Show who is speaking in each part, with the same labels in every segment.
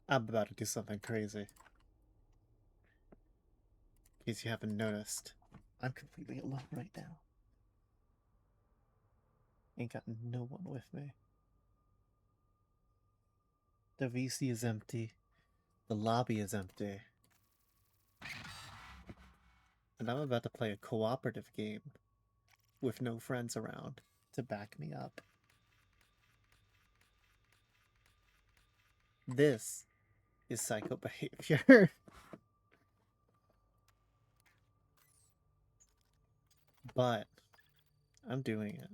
Speaker 1: I'm about to do something crazy. In case you haven't noticed, I'm completely alone right now. Ain't got no one with me. The VC is empty. The lobby is empty. And I'm about to play a cooperative game with no friends around to back me up. This is psycho behavior. But I'm doing it.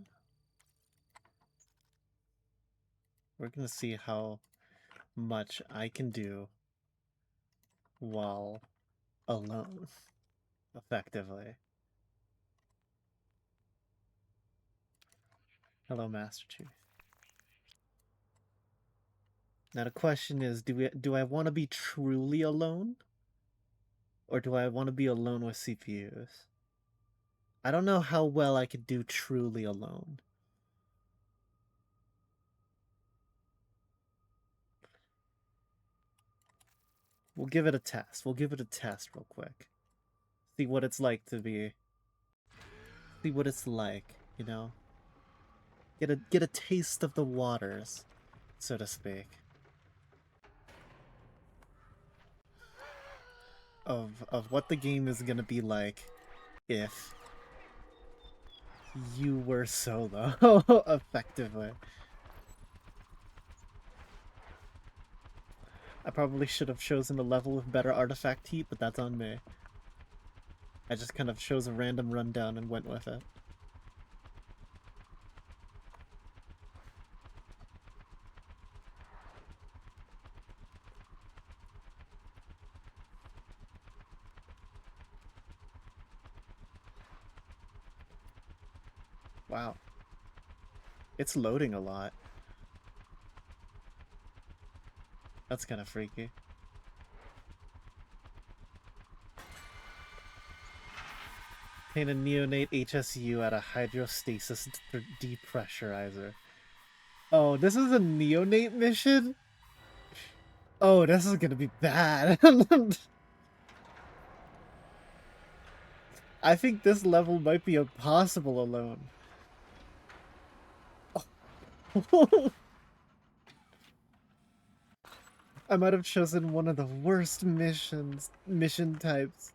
Speaker 1: We're gonna see how much I can do while alone, effectively. Hello, Master Chief. Now the question is, do I want to be truly alone? Or do I want to be alone with CPUs? I don't know how well I could do truly alone. We'll give it a test. We'll give it a test real quick. See what it's like to be... See what it's like, you know? Get a taste of the waters, so to speak. Of what the game is gonna be like if you were solo, effectively. I probably should have chosen a level with better artifact heat, but that's on me. I just kind of chose a random rundown and went with it. Wow. It's loading a lot. That's kind of freaky. Paint a neonate HSU at a hydrostasis depressurizer. Oh, this is a neonate mission? Oh, this is gonna be bad. I think this level might be impossible alone. Oh. I might have chosen one of the worst mission types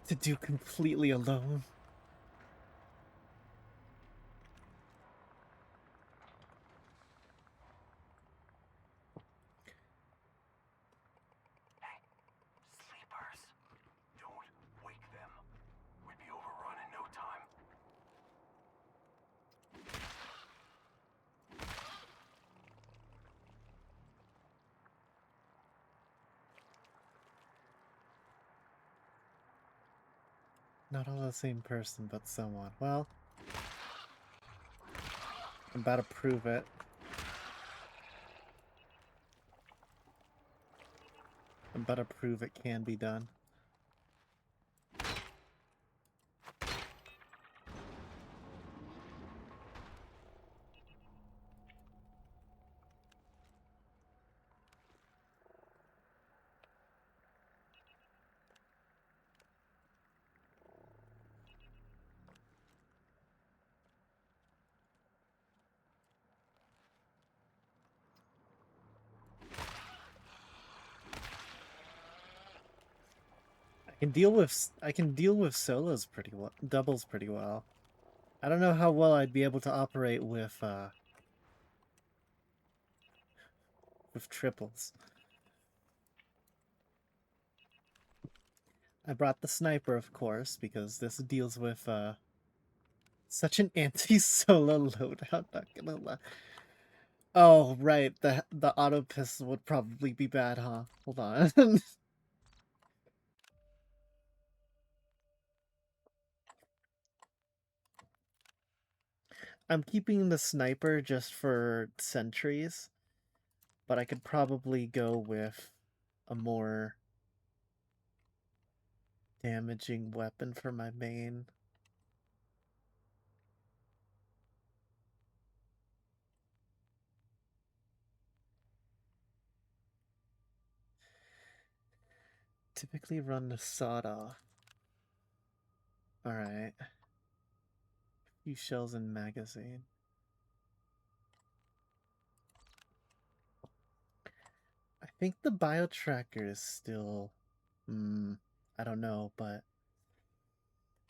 Speaker 1: to do completely alone.
Speaker 2: Sleepers. Don't wake them. We'd be overrun in no time.
Speaker 1: Not all the same person, but somewhat. Well, I'm about to prove it. I'm about to prove it can be done. I can deal with solos pretty well, doubles pretty well. I don't know how well I'd be able to operate with triples. I brought the sniper, of course, because this deals with such an anti-solo loadout, not gonna lie. Oh, right, the auto pistol would probably be bad, huh? Hold on. I'm keeping the sniper just for sentries, but I could probably go with a more damaging weapon for my main. typically run the sawed off. Alright. Few shells in magazine. I think the bio tracker is still I don't know, but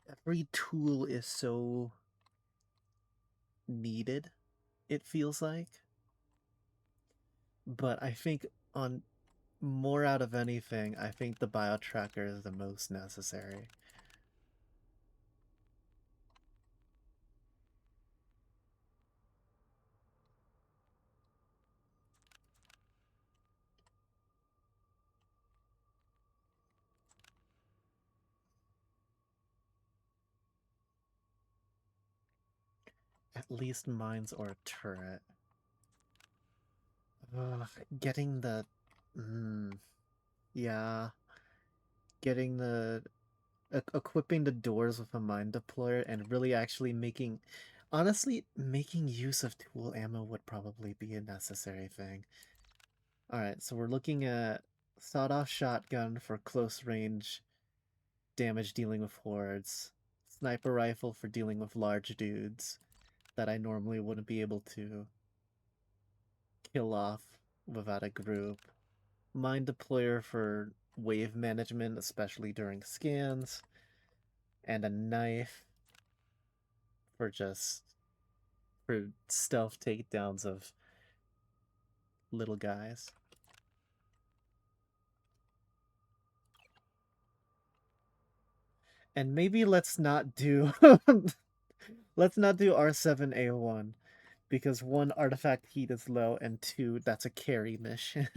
Speaker 1: every tool is so needed, it feels like. But I think on more out of anything, I think the bio tracker is the most necessary. At least mines or a turret. Ugh, getting the... yeah. Getting the... equipping the doors with a mine deployer and really actually making... Honestly, making use of tool ammo would probably be a necessary thing. Alright, so we're looking at sawed-off shotgun for close range damage dealing with hordes. Sniper rifle for dealing with large dudes that I normally wouldn't be able to kill off without a group. Mine deployer for wave management, especially during scans. And a knife for stealth takedowns of little guys. And maybe let's not do let's not do R7A1 because 1, artifact heat is low, and 2, that's a carry mission.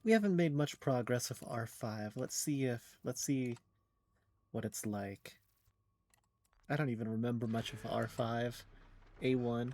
Speaker 1: We haven't made much progress with R5. Let's see what it's like. I don't even remember much of R5. A1.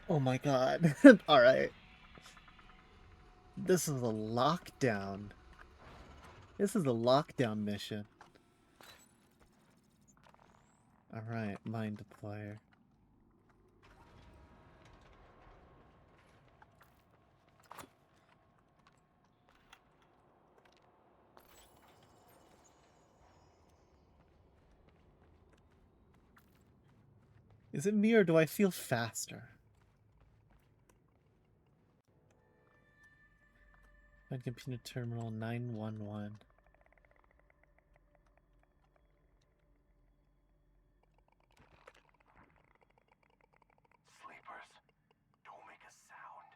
Speaker 1: Oh my god. Alright. This is a lockdown. This is a lockdown mission. Alright, mine deployer. Is it me or do I feel faster? My computer terminal 911.
Speaker 2: Sleepers, don't make a sound.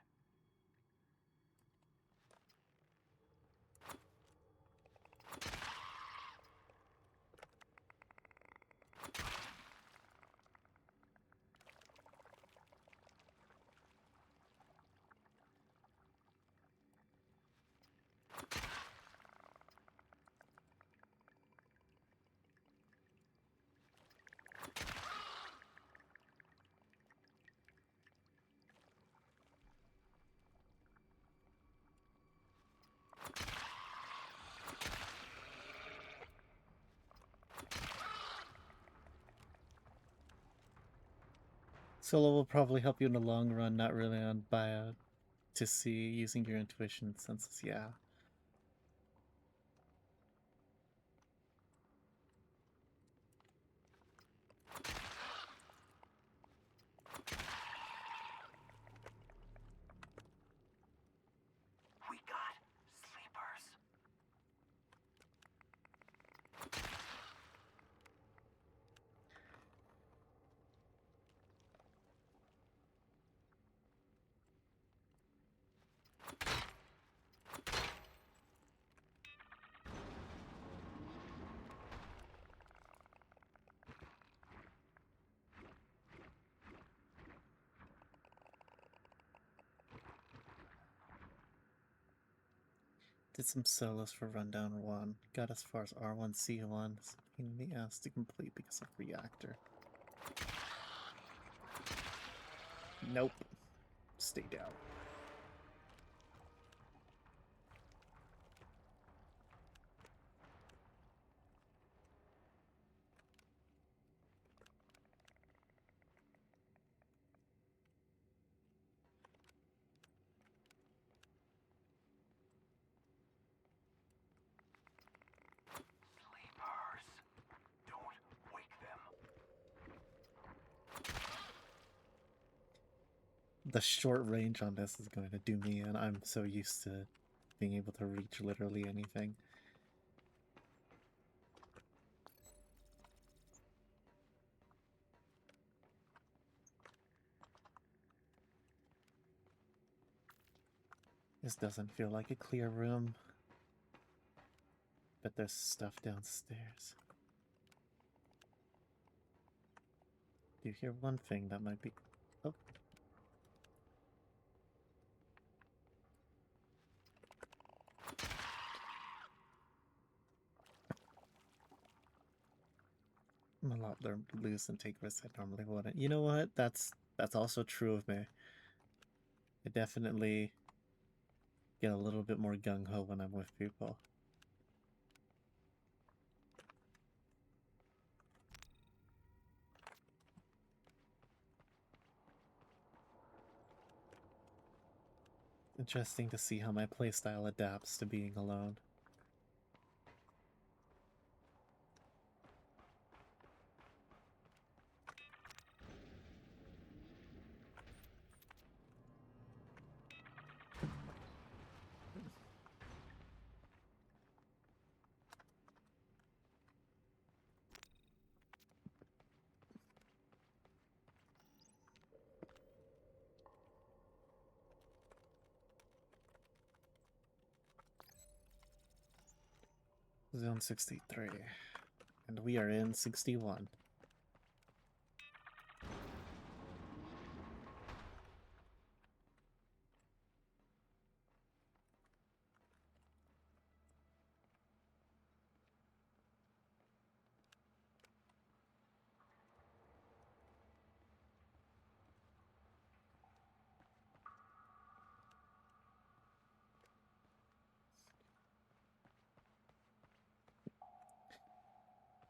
Speaker 1: Solo will probably help you in the long run, not really on bio to see using your intuition senses, yeah.
Speaker 2: We got sleepers.
Speaker 1: Did some solos for Rundown 1. Got as far as R1, C1. It's a pain in the ass to complete because of Reactor. Nope. Stay down.
Speaker 2: Sleepers. Don't wake them.
Speaker 1: The short range on this is going to do me in. I'm so used to being able to reach literally anything. This doesn't feel like a clear room. But there's stuff downstairs. You hear one thing that might be... Oh. I'm a lot more loose and take risks I normally wouldn't. You know what? That's also true of me. I definitely get a little bit more gung-ho when I'm with people. Interesting to see how my playstyle adapts to being alone. Zone 63. And we are in 61.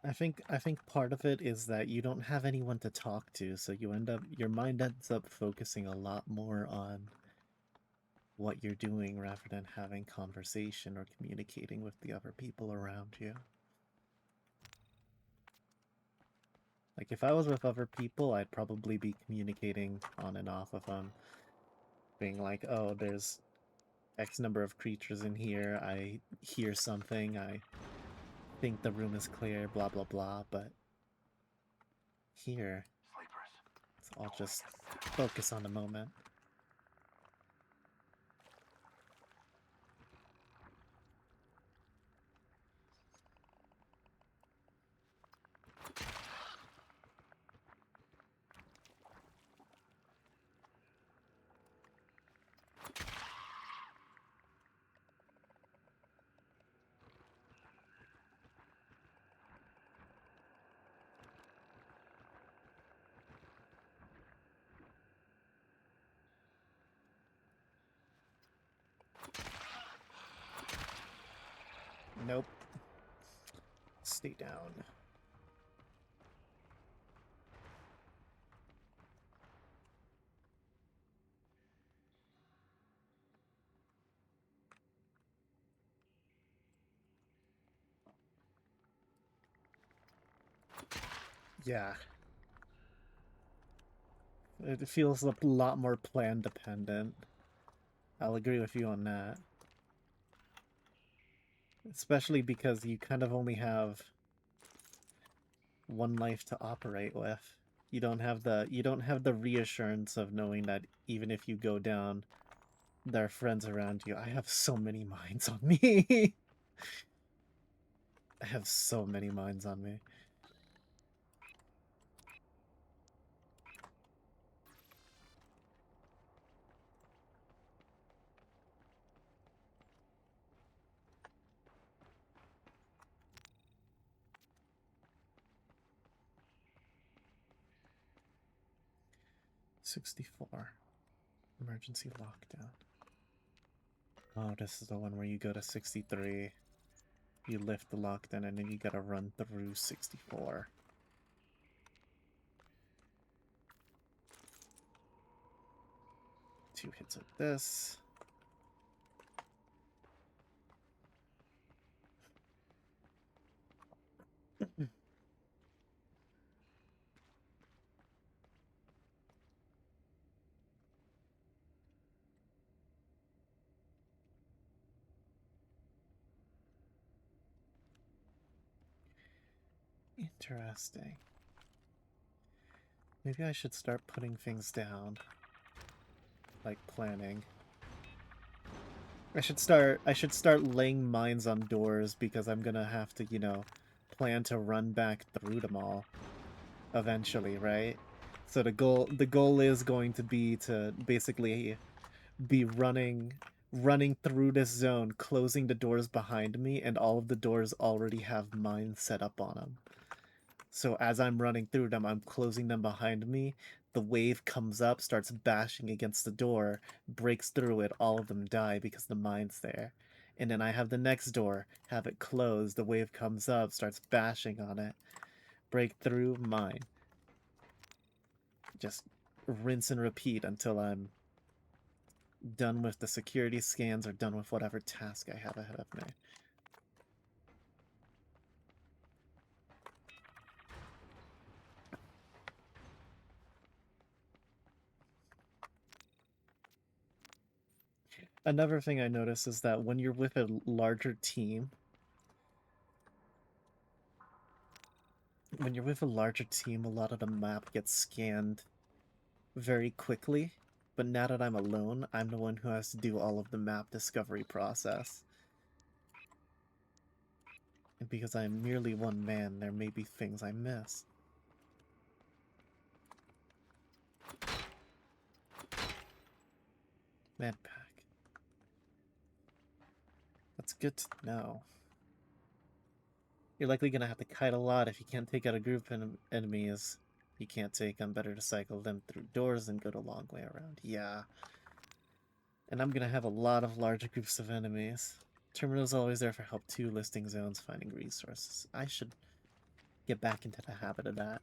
Speaker 1: I think part of it is that you don't have anyone to talk to, so your mind ends up focusing a lot more on what you're doing rather than having conversation or communicating with the other people around you. Like if I was with other people, I'd probably be communicating on and off with them, being like, "Oh, there's X number of creatures in here. I hear something. I think the room is clear, blah blah blah," but here, it's all just focus on the moment. Nope. Stay down. Yeah. It feels a lot more plan dependent. I'll agree with you on that. Especially because you kind of only have one life to operate with. You don't have the reassurance of knowing that even if you go down, there are friends around you. I have so many mines on me. I have so many mines on me. 64. Emergency lockdown. Oh, this is the one where you go to 63, you lift the lockdown, and then you gotta run through 64. Two hits of this. Interesting. Maybe I should start putting things down. Like planning. I should start laying mines on doors because I'm gonna have to, you know, plan to run back through them all eventually, right? So the goal is going to be to basically be running through this zone, closing the doors behind me, and all of the doors already have mines set up on them. So as I'm running through them, I'm closing them behind me. The wave comes up, starts bashing against the door, breaks through it, all of them die because the mine's there. And then I have the next door, have it closed, the wave comes up, starts bashing on it, break through, mine. Just rinse and repeat until I'm done with the security scans or done with whatever task I have ahead of me. Another thing I notice is that when you're with a larger team, a lot of the map gets scanned very quickly. But now that I'm alone, I'm the one who has to do all of the map discovery process. And because I am merely one man, there may be things I miss. Medpack. That's good to know. You're likely gonna have to kite a lot if you can't take out a group of enemies you can't take them. Better to cycle them through doors than go the long way around. Yeah. And I'm gonna have a lot of large groups of enemies. Terminal's always there for help too, listing zones, finding resources. I should get back into the habit of that.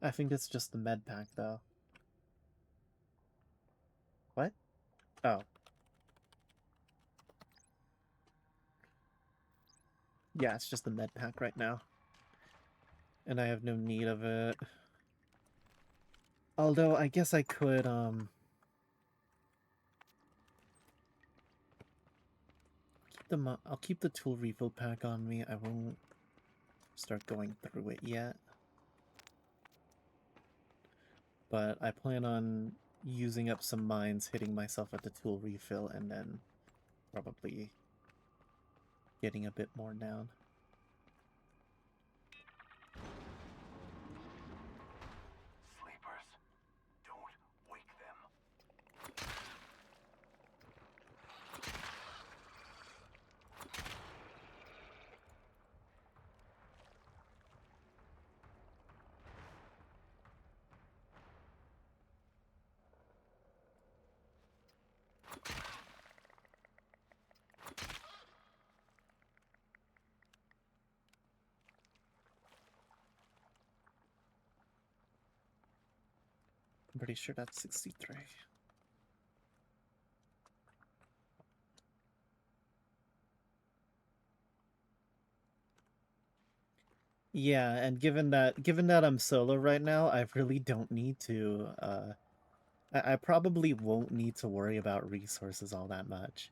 Speaker 1: I think it's just the med pack, though. What? Oh. Yeah, it's just the med pack right now. And I have no need of it. Although, I guess I could, I'll keep the tool refill pack on me. I won't start going through it yet. But I plan on using up some mines, hitting myself at the tool refill, and then probably getting a bit more down.
Speaker 2: Sleepers, don't wake them.
Speaker 1: I'm pretty sure that's 63. Yeah, and given that I'm solo right now, I really don't need to, I probably won't need to worry about resources all that much.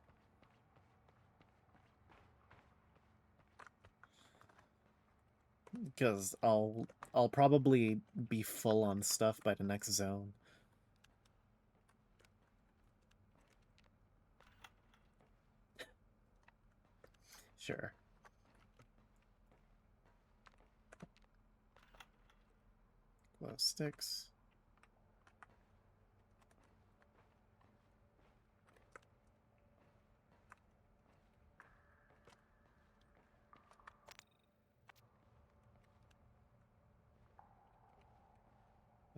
Speaker 1: Because I'll probably be full on stuff by the next zone. Sure. Glow sticks.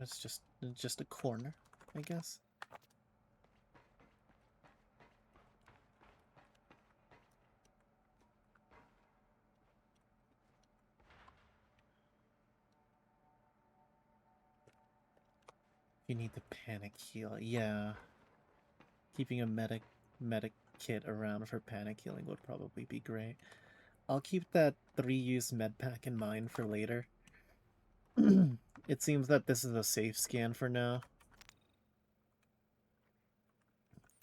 Speaker 1: It's just a corner, I guess. You need the panic heal. Yeah. Keeping a medic kit around for panic healing would probably be great. I'll keep that 3-use med pack in mind for later. It seems that this is a safe scan for now.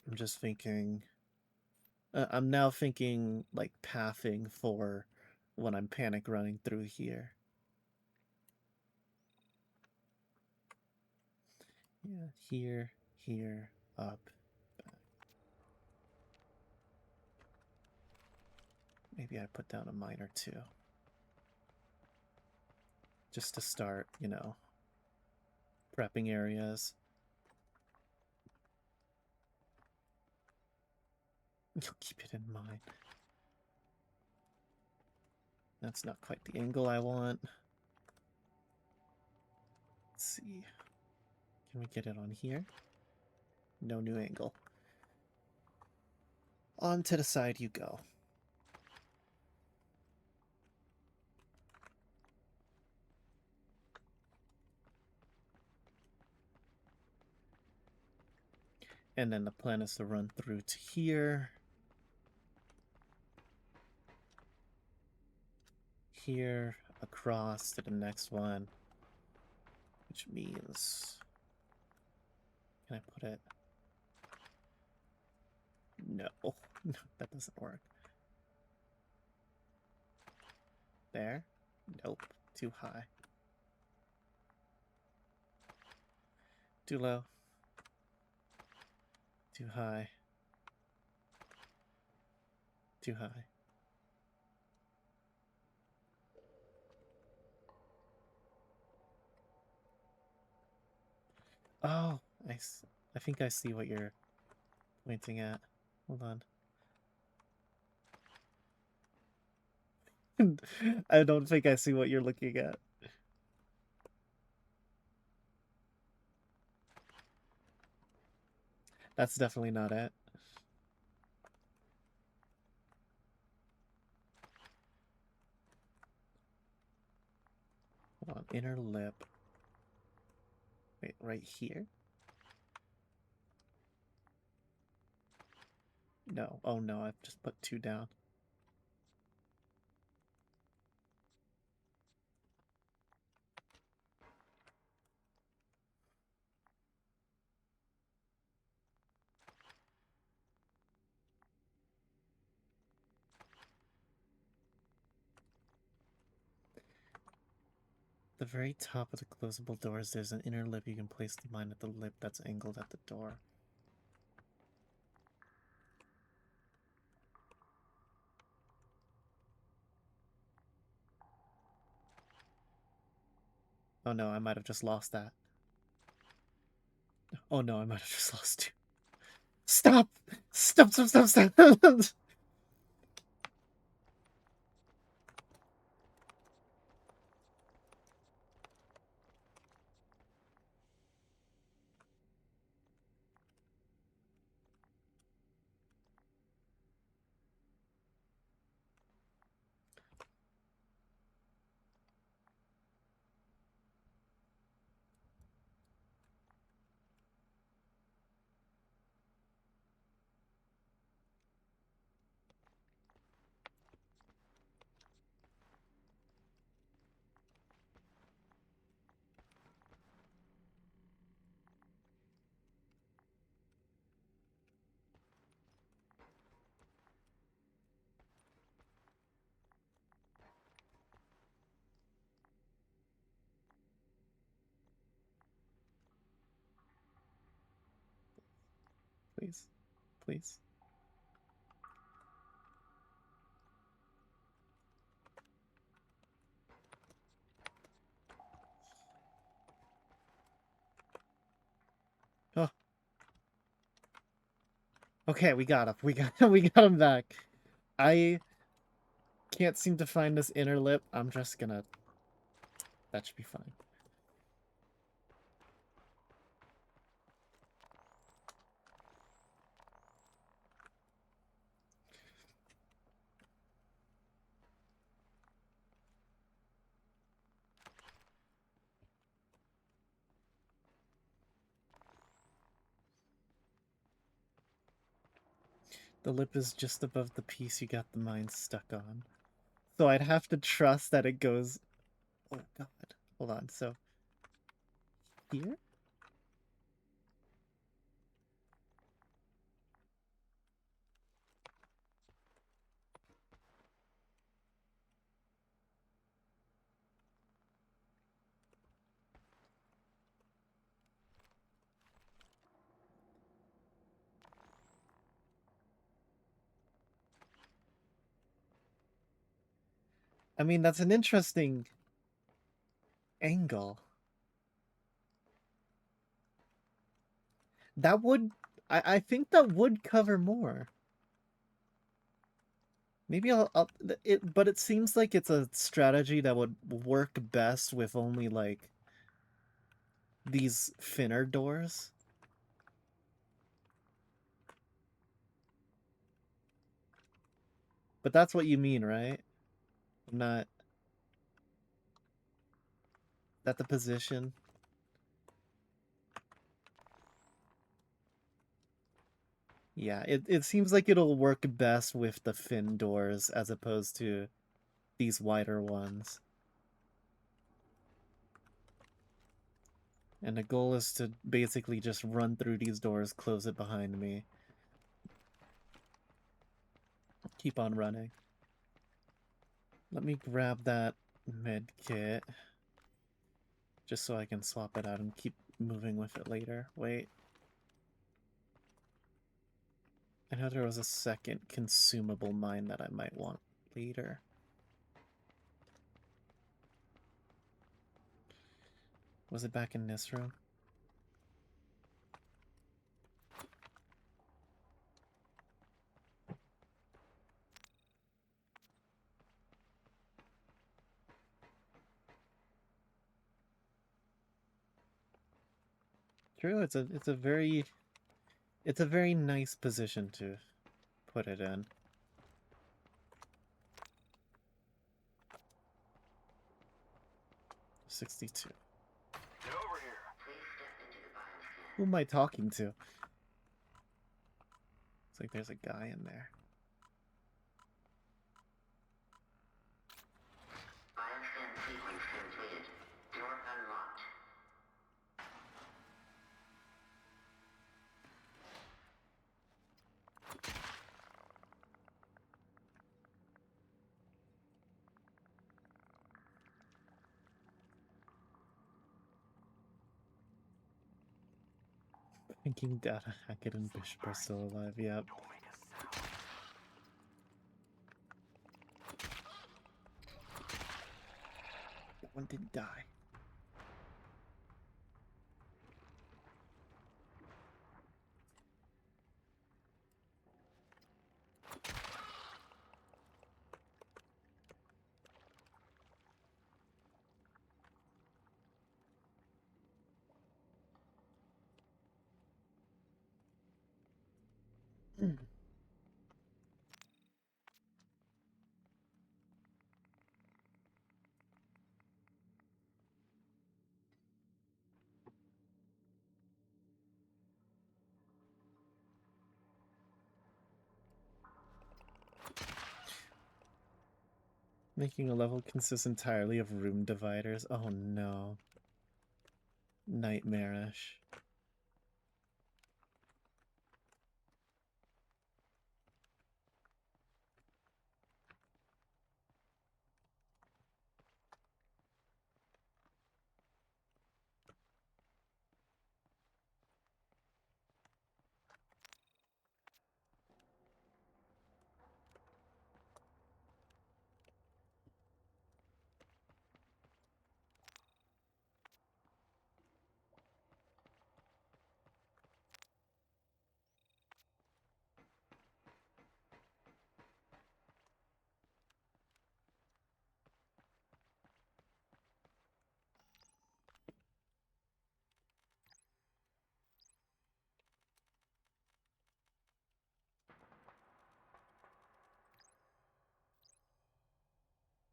Speaker 1: I'm just thinking... I'm now thinking, like, pathing for when I'm panic running through here. Yeah, here, here, up, back. Maybe I put down a mine or two. Just to start, you know, prepping areas. You'll keep it in mind. That's not quite the angle I want. Let's see. Can we get it on here? No new angle. On to the side you go. And then the plan is to run through to here. Here, across to the next one. Which means... Can I put it? No. No, that doesn't work. There? Nope. Too high. Too low. Too high. Too high. Oh, I think I see what you're pointing at. Hold on. I don't think I see what you're looking at. That's definitely not it. Hold on, inner lip. Wait, right here? No. Oh no, I've just put 2 down. The very top of the closable doors, there's an inner lip. You can place the mine at the lip that's angled at the door. Oh no, I might have just lost that. Oh no, I might have just lost 2. Stop! Stop, stop, stop, stop! Please. Please. Oh. Okay, we got him. We got him back. I can't seem to find this inner lip. I'm just gonna... That should be fine. The lip is just above the piece you got the mine stuck on. So I'd have to trust that it goes... Oh god. Hold on, so... Here? I mean, that's an interesting angle. That would... I think that would cover more. Maybe but it seems like it's a strategy that would work best with only, like, these thinner doors. But that's what you mean, right? I'm not... That the position? Yeah, it seems like it'll work best with the thin doors as opposed to these wider ones. And the goal is to basically just run through these doors, close it behind me. Keep on running. Let me grab that med kit. Just so I can swap it out and keep moving with it later. Wait. I know there was a second consumable mine that I might want later. Was it back in this room? True, it's a very nice position to put it in. $62.
Speaker 2: Get over here.
Speaker 1: Who am I talking to? It's like there's a guy in there.
Speaker 3: Bioscan sequence completed. Door unlocked.
Speaker 1: Thinking Data Hackett and Bishop are still alive, yep.
Speaker 2: Don't make a sound.
Speaker 1: That one didn't die. Making a level consists entirely of room dividers. Oh no. Nightmarish.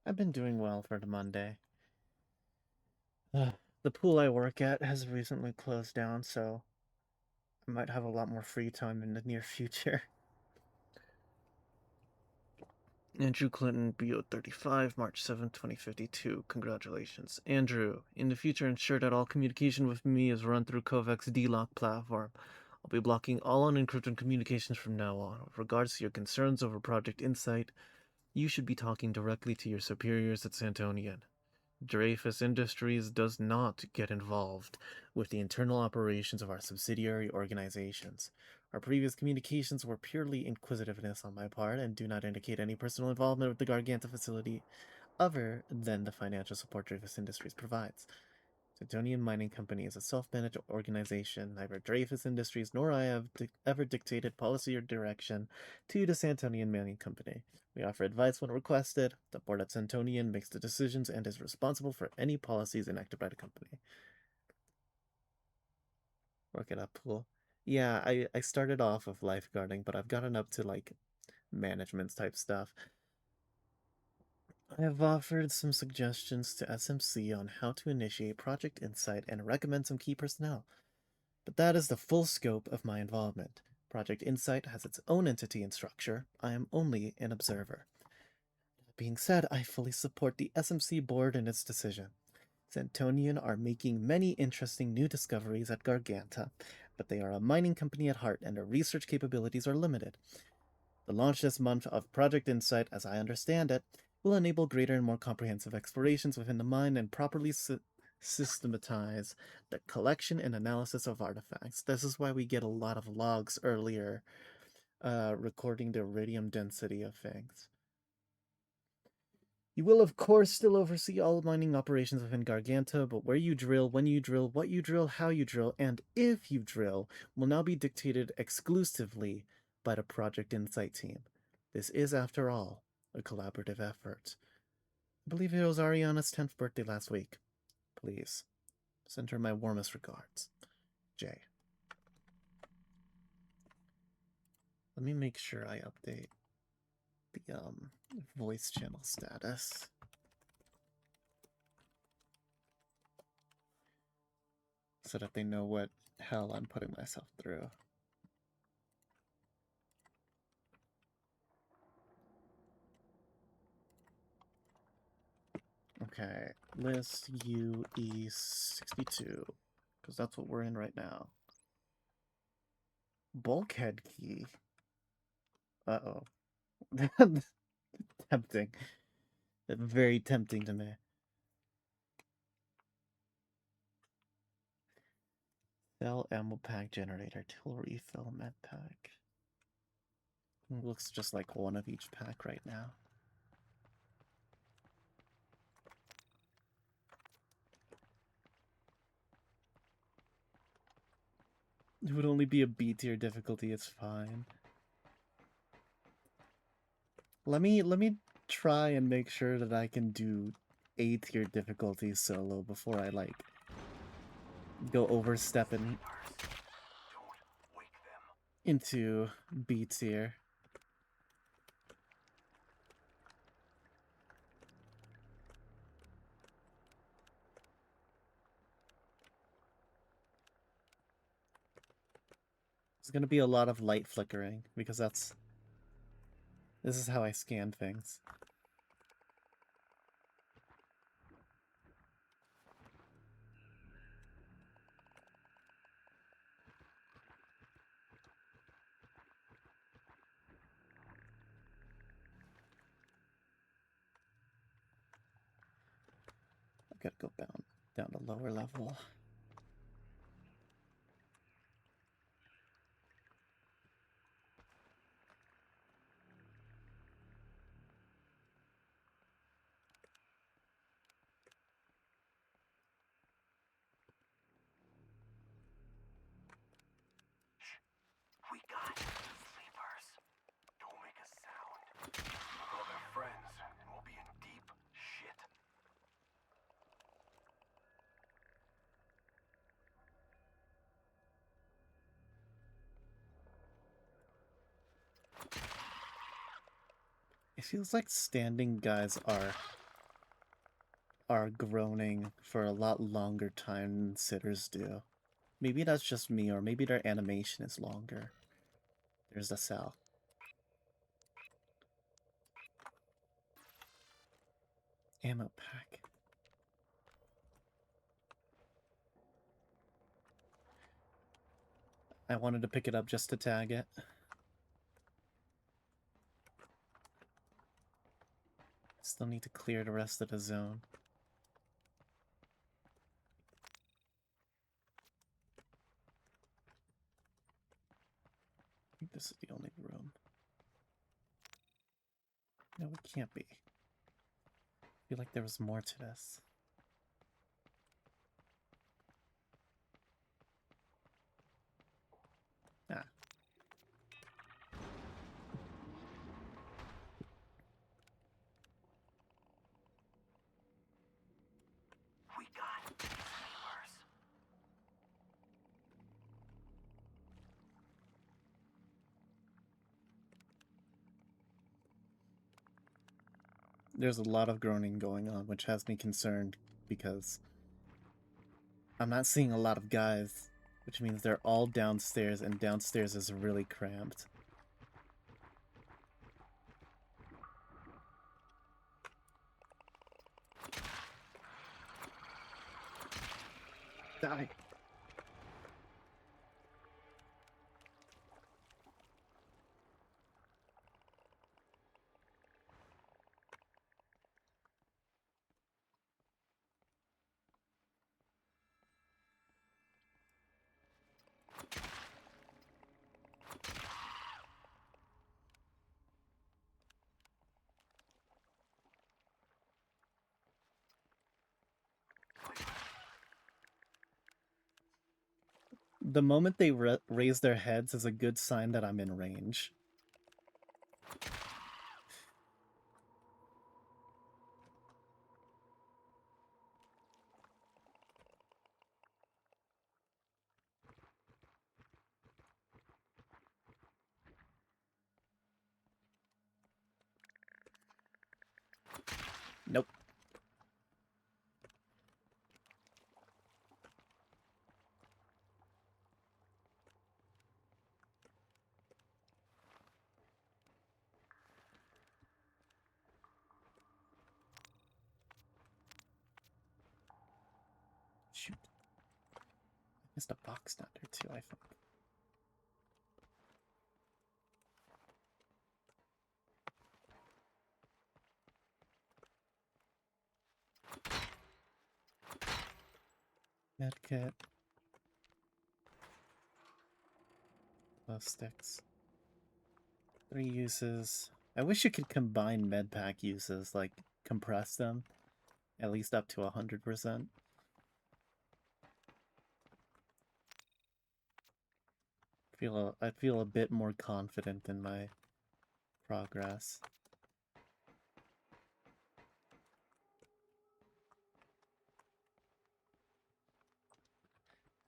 Speaker 1: I've been doing well for the Monday. The pool I work at has recently closed down, so I might have a lot more free time in the near future. Andrew Clinton, BO35, March 7, 2052. Congratulations. Andrew, in the future, ensure that all communication with me is run through Kovacs D-Lock platform. I'll be blocking all unencrypted communications from now on. With regards to your concerns over Project Insight, you should be talking directly to your superiors at Santonian. Dreyfus Industries does not get involved with the internal operations of our subsidiary organizations. Our previous communications were purely inquisitiveness on my part and do not indicate any personal involvement with the Garganta facility other than the financial support Dreyfus Industries provides. Santonian Mining Company is a self-managed organization. Neither Dreyfus Industries nor I have ever dictated policy or direction to the Santonian Mining Company. We offer advice when requested. The board at Santonian makes the decisions and is responsible for any policies enacted by the company. Work it up, pool. Yeah, I started off with lifeguarding, but I've gotten up to like management type stuff. I have offered some suggestions to SMC on how to initiate Project Insight and recommend some key personnel. But that is the full scope of my involvement. Project Insight has its own entity and structure. I am only an observer. That being said, I fully support the SMC board in its decision. Santonian are making many interesting new discoveries at Garganta, but they are a mining company at heart and their research capabilities are limited. The launch this month of Project Insight, as I understand it, will enable greater and more comprehensive explorations within the mine and properly systematize the collection and analysis of artifacts. This is why we get a lot of logs earlier, recording the iridium density of things. You will, of course, still oversee all mining operations within Garganta, but where you drill, when you drill, what you drill, how you drill, and if you drill, will now be dictated exclusively by the Project Insight team. This is, after all, a collaborative effort. I believe it was Ariana's 10th birthday last week. Please, send her my warmest regards. Jay. Let me make sure I update the voice channel status. So that they know what hell I'm putting myself through. Okay, list UE62, because that's what we're in right now. Bulkhead key. Uh-oh. Tempting. Very tempting to me. Cell ammo pack generator, till refill med pack. It looks just like one of each pack right now. It would only be a B tier difficulty, it's fine. Let me try and make sure that I can do A tier difficulty solo before I like go overstepping into B tier. There's gonna be a lot of light flickering because this is how I scan things. I've got to go down to lower level.
Speaker 2: We got sleepers. Don't make a sound. Call their friends, and we'll be in deep shit.
Speaker 1: It feels like standing guys are groaning for a lot longer time than sitters do. Maybe that's just me, or maybe their animation is longer. There's the cell. Ammo pack. I wanted to pick it up just to tag it. Still need to clear the rest of the zone. I think this is the only room. No, it can't be. I feel like there was more to this. Ah.
Speaker 2: We got sleepers.
Speaker 1: There's a lot of groaning going on, which has me concerned because I'm not seeing a lot of guys, which means they're all downstairs, and downstairs is really cramped. Die. The moment they raise their heads is a good sign that I'm in range. Nope. Shoot. I missed a box down there too, I think. Medkit. Glow sticks. 3 uses. I wish you could combine medpack uses, like compress them, at least up to 100%. I feel a bit more confident in my progress.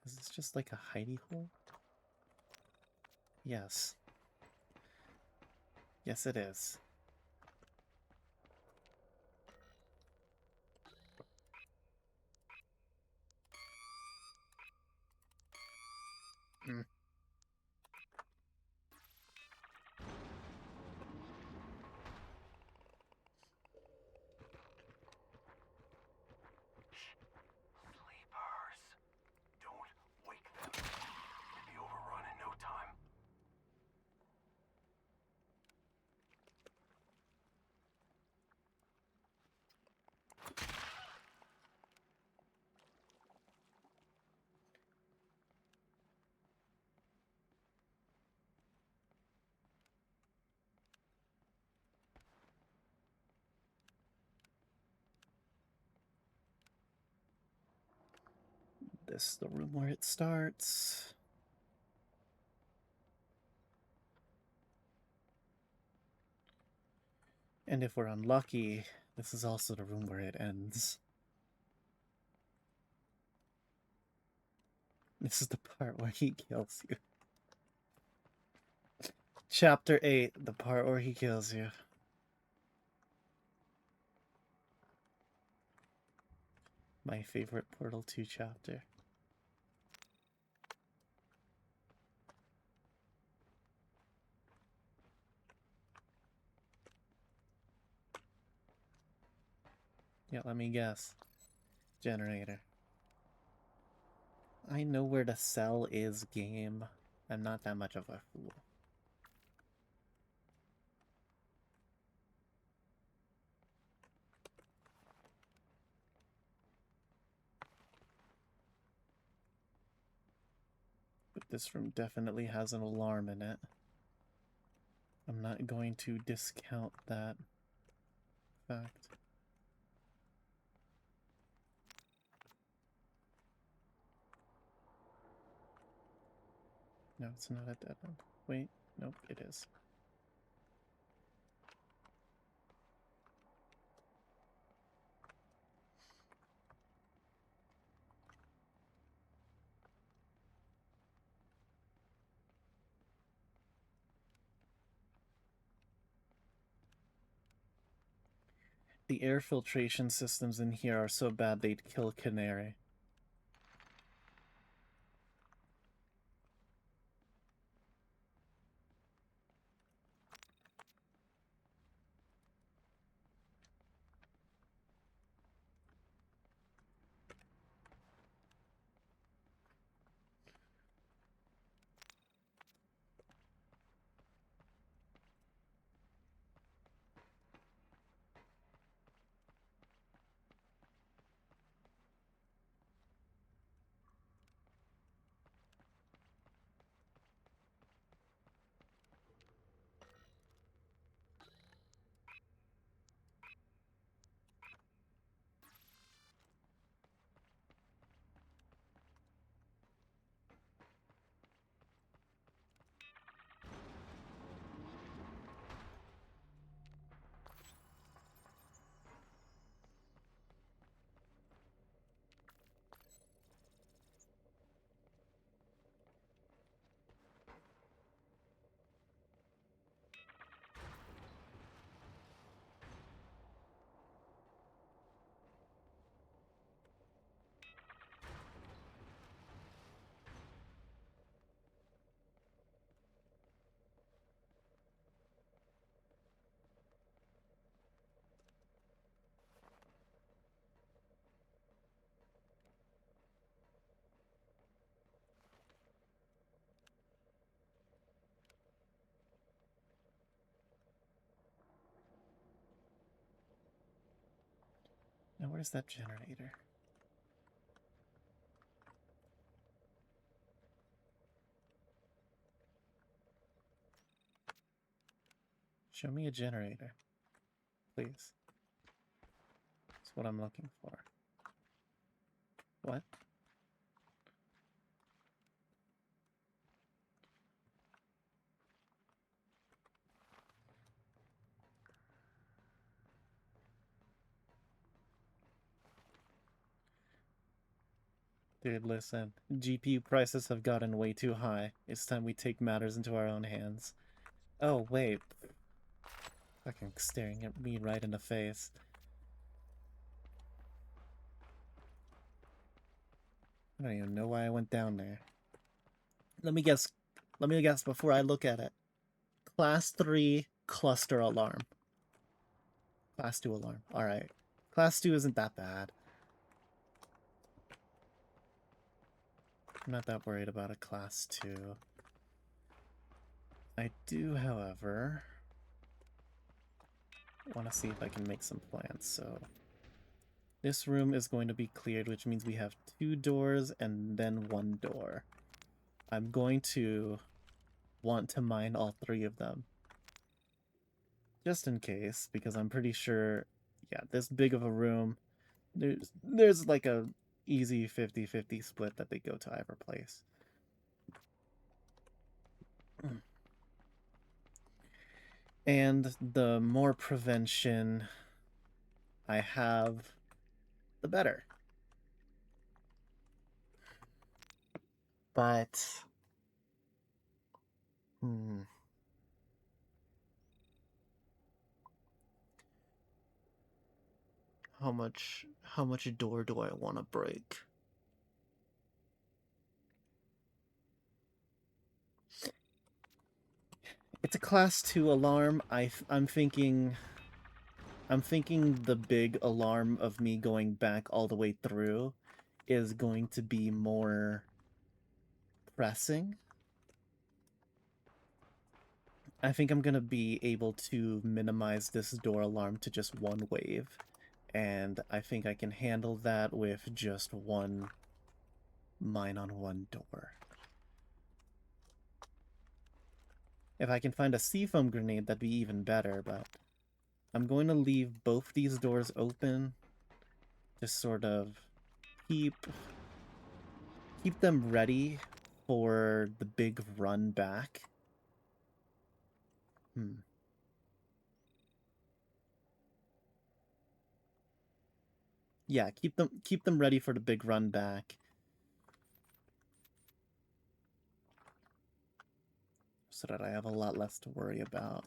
Speaker 1: Is this just like a hidey hole? Yes. Yes, it is. Mm.
Speaker 2: Sleepers. Don't wake them. It'll be overrun in no time.
Speaker 1: This is the room where it starts. And if we're unlucky, this is also the room where it ends. This is the part where he kills you. Chapter 8, the part where he kills you. My favorite Portal 2 chapter. Yeah, let me guess. Generator. I know where to sell is game. I'm not that much of a fool. But this room definitely has an alarm in it. I'm not going to discount that fact. No, it's not a dead end. Wait, nope, it is. The air filtration systems in here are so bad they'd kill Canary. Now where's that generator? Show me a generator, please. That's what I'm looking for. What? Dude, listen. GPU prices have gotten way too high. It's time we take matters into our own hands. Oh, wait. Fucking staring at me right in the face. I don't even know why I went down there. Let me guess. Let me guess before I look at it. Class 3 cluster alarm. Class 2 alarm. Alright. Class 2 isn't that bad. I'm not that worried about a class 2. I do, however, want to see if I can make some plans. So this room is going to be cleared, which means we have 2 doors and then 1 door. I'm going to want to mine all 3 of them. Just in case, because I'm pretty sure, yeah, this big of a room, there's like a easy 50-50 split that they go to either place. And the more prevention I have, the better. But how much door do I want to break? It's a class 2 alarm. I'm thinking I'm thinking the big alarm of me going back all the way through is going to be more pressing. I think I'm gonna be able to minimize this door alarm to just one wave, and I think I can handle that with just one mine on one door. If I can find a seafoam grenade, that'd be even better, but I'm going to leave both these doors open to sort of keep them ready for the big run back. Yeah, keep them ready for the big run back. So that I have a lot less to worry about.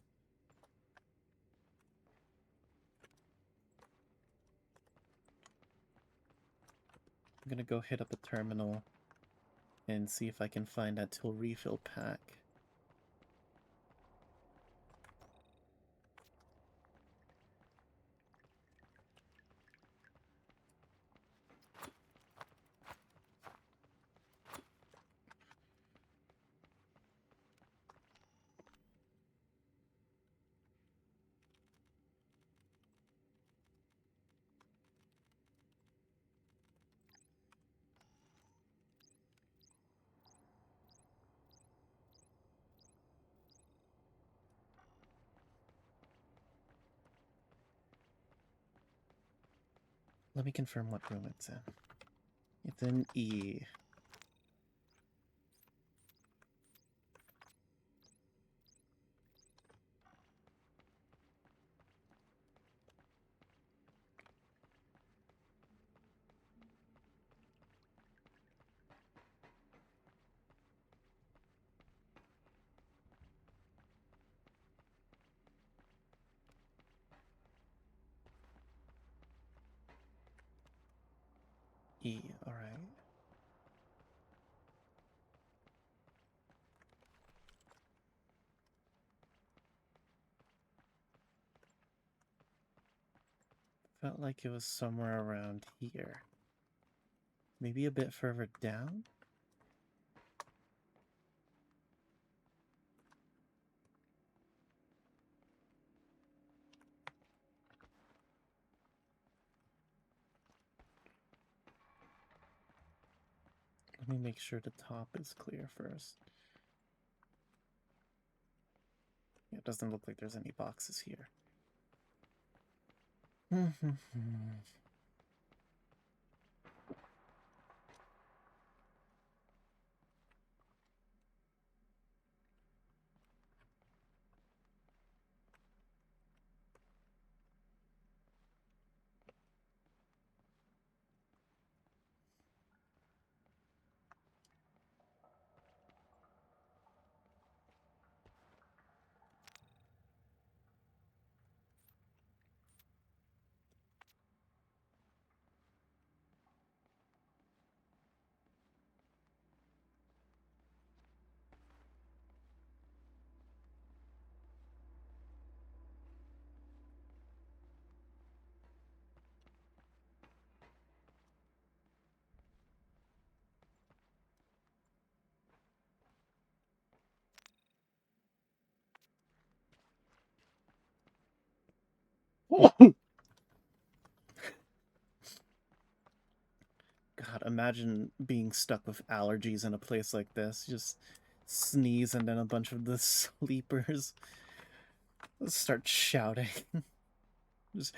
Speaker 1: I'm gonna go hit up a terminal and see if I can find that tool refill pack. Let me confirm what room it's in. It's in E. E, alright. Felt like it was somewhere around here. Maybe a bit further down? Let me make sure the top is clear first. Yeah, it doesn't look like there's any boxes here. God, imagine being stuck with allergies in a place like this. Just sneeze and then a bunch of the sleepers start shouting. Just...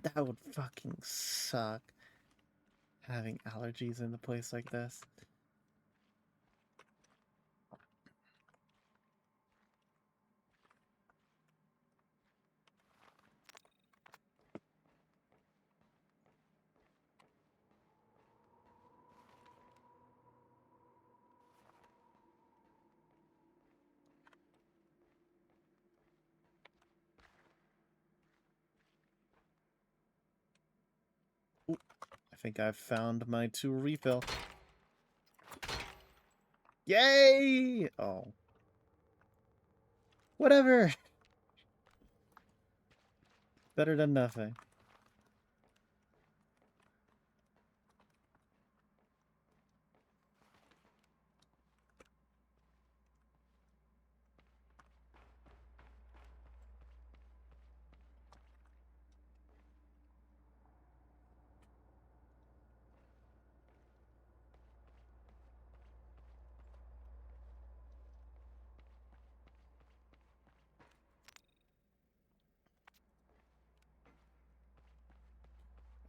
Speaker 1: That would fucking suck. Having allergies in a place like this. Ooh, I think I've found my 2 refill. Yay! Oh. Whatever. Better than nothing.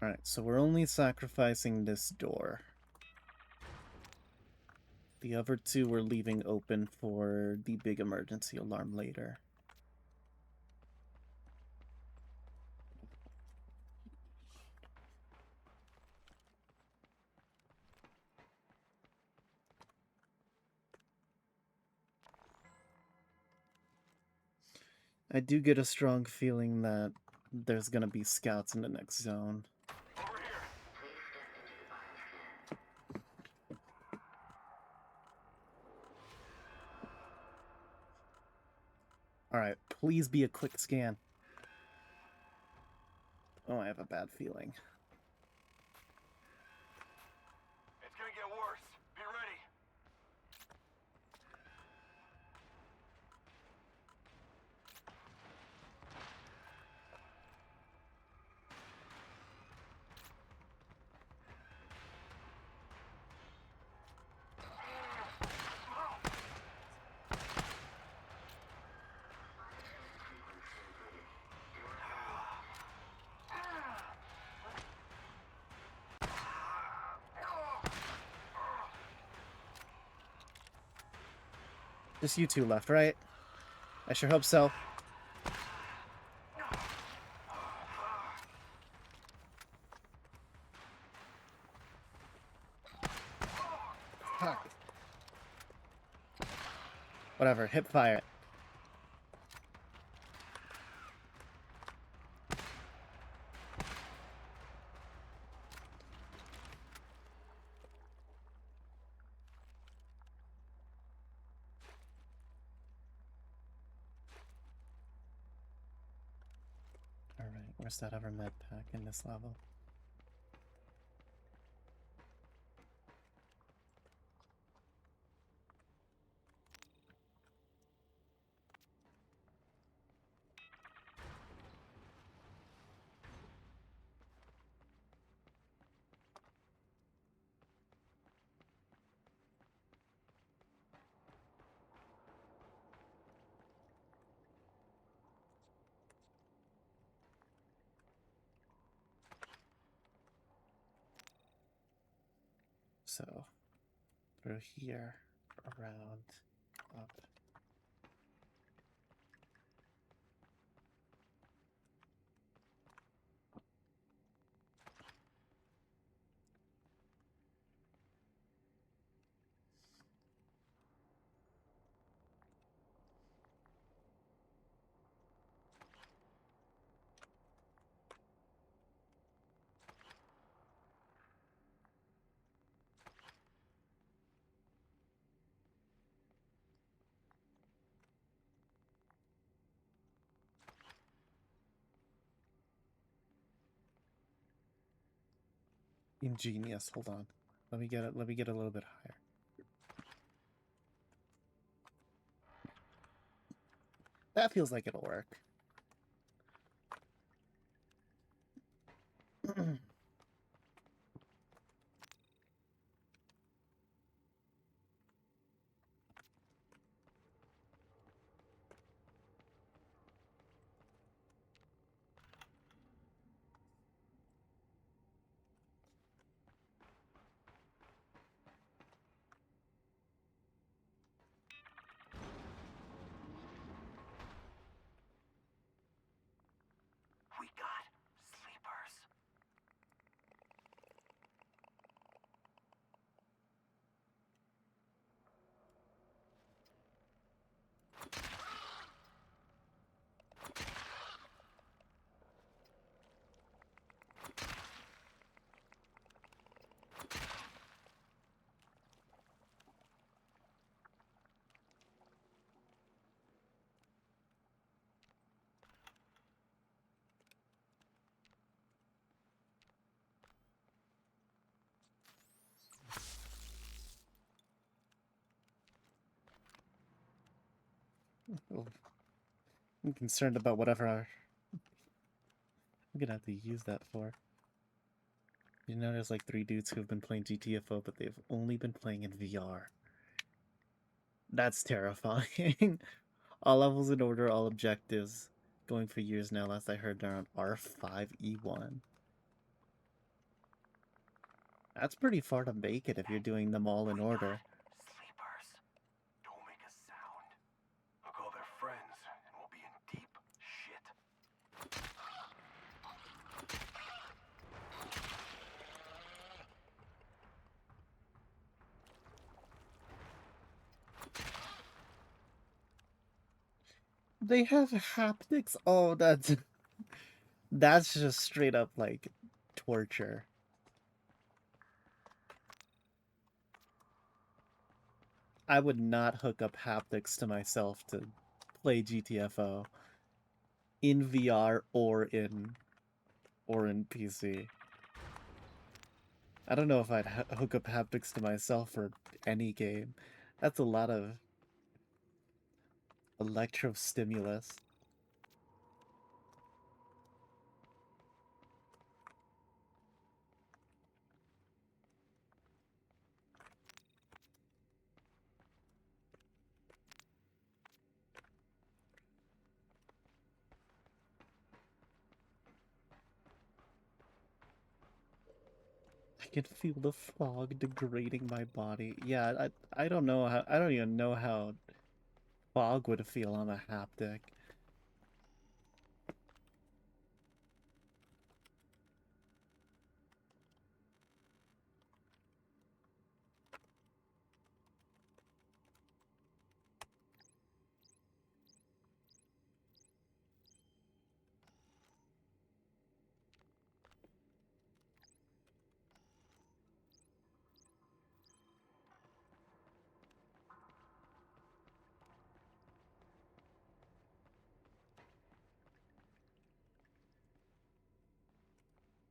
Speaker 1: Alright, so we're only sacrificing this door. The other two we're leaving open for the big emergency alarm later. I do get a strong feeling that there's gonna be scouts in the next zone.
Speaker 2: Over here.
Speaker 3: Please step into the bioscan.
Speaker 1: Alright, please be a quick scan. Oh, I have a bad feeling.
Speaker 2: It's gonna get worse. Be ready.
Speaker 1: Just you two left, right? I sure hope so. Fuck. Whatever, hip fire it. Alright, where's that other med pack in this level? So, through here, around, up. Ingenious, hold on. Let me get a little bit higher. That feels like it'll work. I'm concerned about whatever I'm gonna have to use that for. You know, there's like 3 dudes who've been playing GTFO, but they've only been playing in VR. That's terrifying. All levels in order, all objectives. Going for years now. Last I heard, they're on R5E1. That's pretty far to make it if you're doing them all in order.
Speaker 2: Sleepers. Don't make a sound. They'll call their friends and we'll be in deep shit.
Speaker 1: They have haptics? Oh, that's just straight up like torture. I would not hook up haptics to myself to play GTFO in VR or in PC. I don't know if I'd hook up haptics to myself for any game. That's a lot of electrostimulus. I can feel the fog degrading my body. Yeah, I don't know how, I don't even know how fog would feel on a haptic.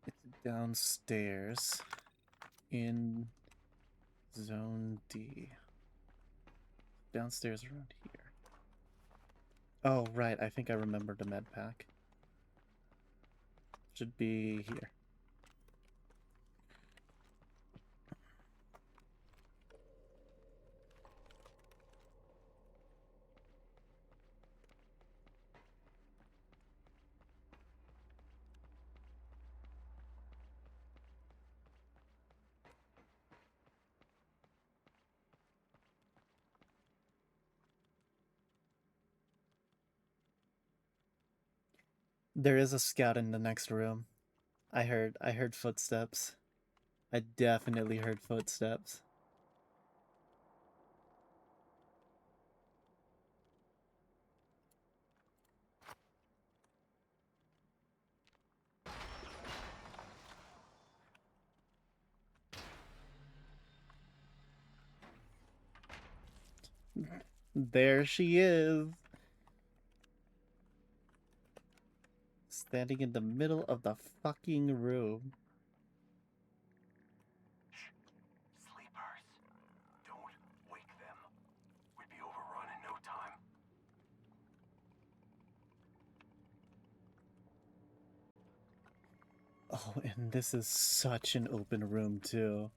Speaker 1: It's downstairs in Zone D. Downstairs around here. Oh, right, I think I remembered the med pack. Should be here. There is a scout in the next room. I heard footsteps. I definitely heard footsteps. There she is. Standing in the middle of the fucking room.
Speaker 2: Shh. Sleepers. Don't wake them. We'd be overrun in no time.
Speaker 1: Oh, and this is such an open room, too.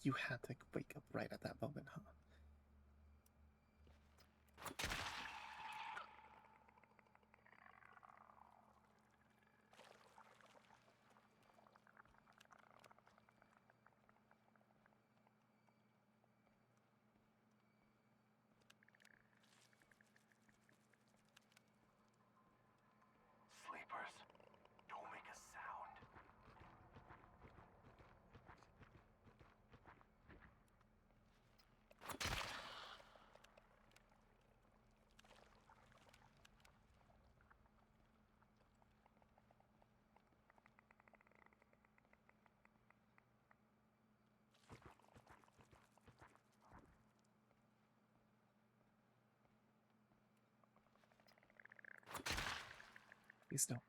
Speaker 1: You had to wake up right at that moment, huh?
Speaker 2: Sleepers. Don't make a sound.
Speaker 1: Please don't.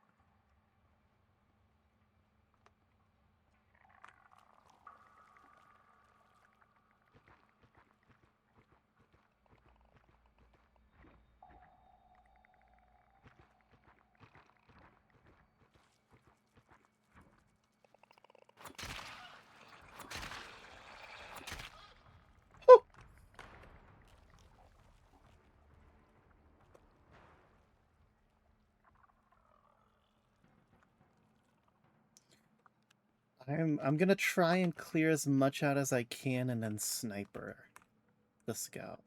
Speaker 1: I'm gonna try and clear as much out as I can and then sniper the scout.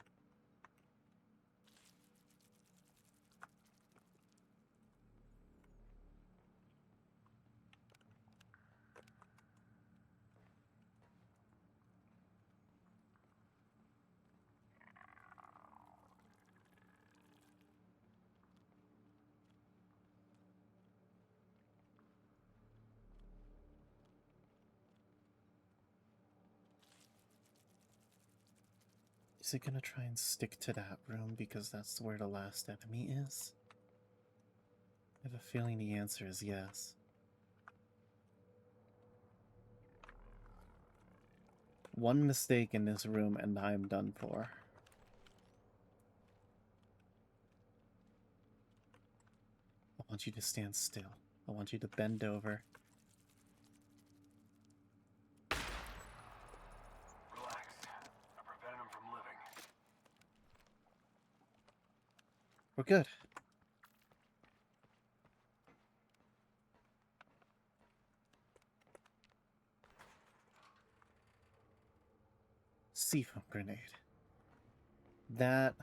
Speaker 1: Is it gonna try and stick to that room because that's where the last enemy is? I have a feeling the answer is yes. One mistake in this room and I'm done for. I want you to stand still. I want you to bend over.
Speaker 2: Relax. I prevented him from living.
Speaker 1: We're good. C-foam grenade. That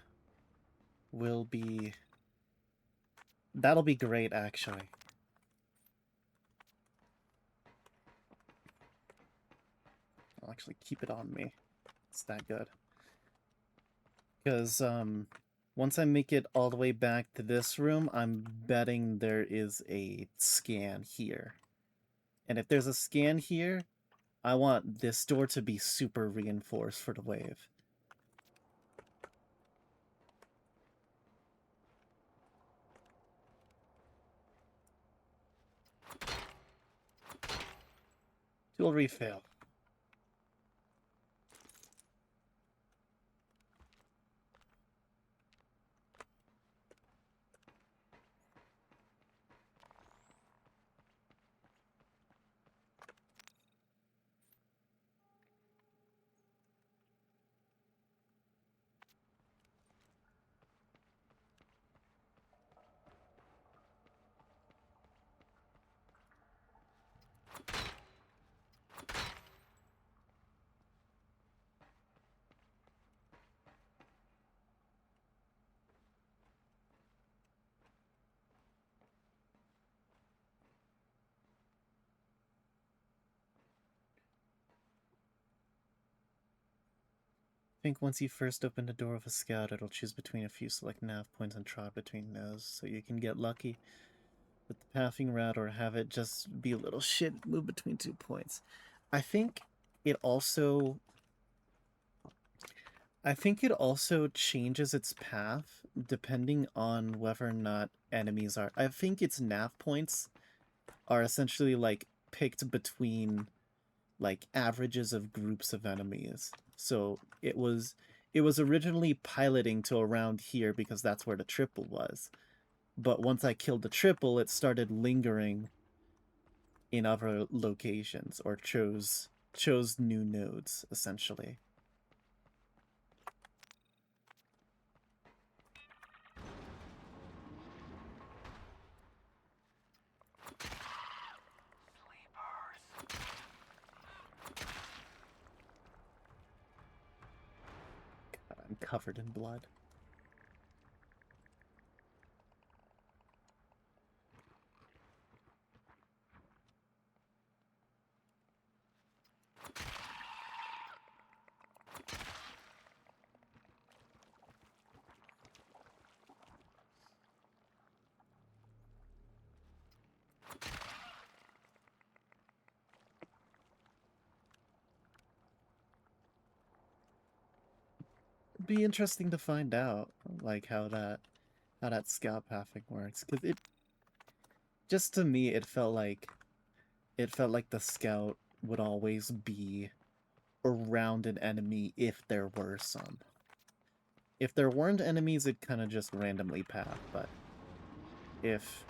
Speaker 1: will be... That'll be great, actually. I'll actually keep it on me. It's that good. Because, once I make it all the way back to this room, I'm betting there is a scan here. And if there's a scan here, I want this door to be super reinforced for the wave. Dual refill. I think once you first open the door of a scout, it'll choose between a few select nav points and trot between those, so you can get lucky with the pathing route or have it just be a little shit, move between 2 points. I think it also changes its path depending on whether or not enemies are... I think its nav points are essentially like picked between like averages of groups of enemies. So it was originally piloting to around here because that's where the triple was. But once I killed the triple, it started lingering in other locations or chose new nodes essentially. God, I'm covered in blood. Be interesting to find out, like how that scout pathing works, because just to me, it felt like the scout would always be around an enemy if there were some. If there weren't enemies, it kind of just randomly path, but if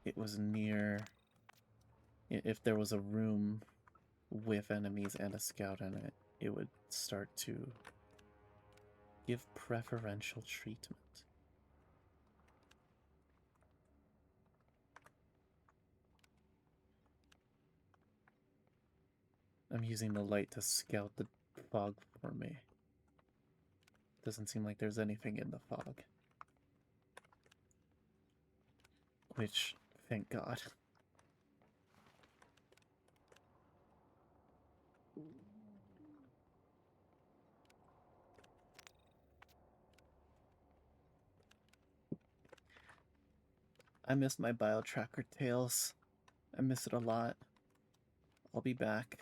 Speaker 1: it was near, if there was a room with enemies and a scout in it, it would start to give preferential treatment. I'm using the light to scout the fog for me. Doesn't seem like there's anything in the fog. Which, thank God. I miss my bio-tracker tails. I miss it a lot. I'll be back.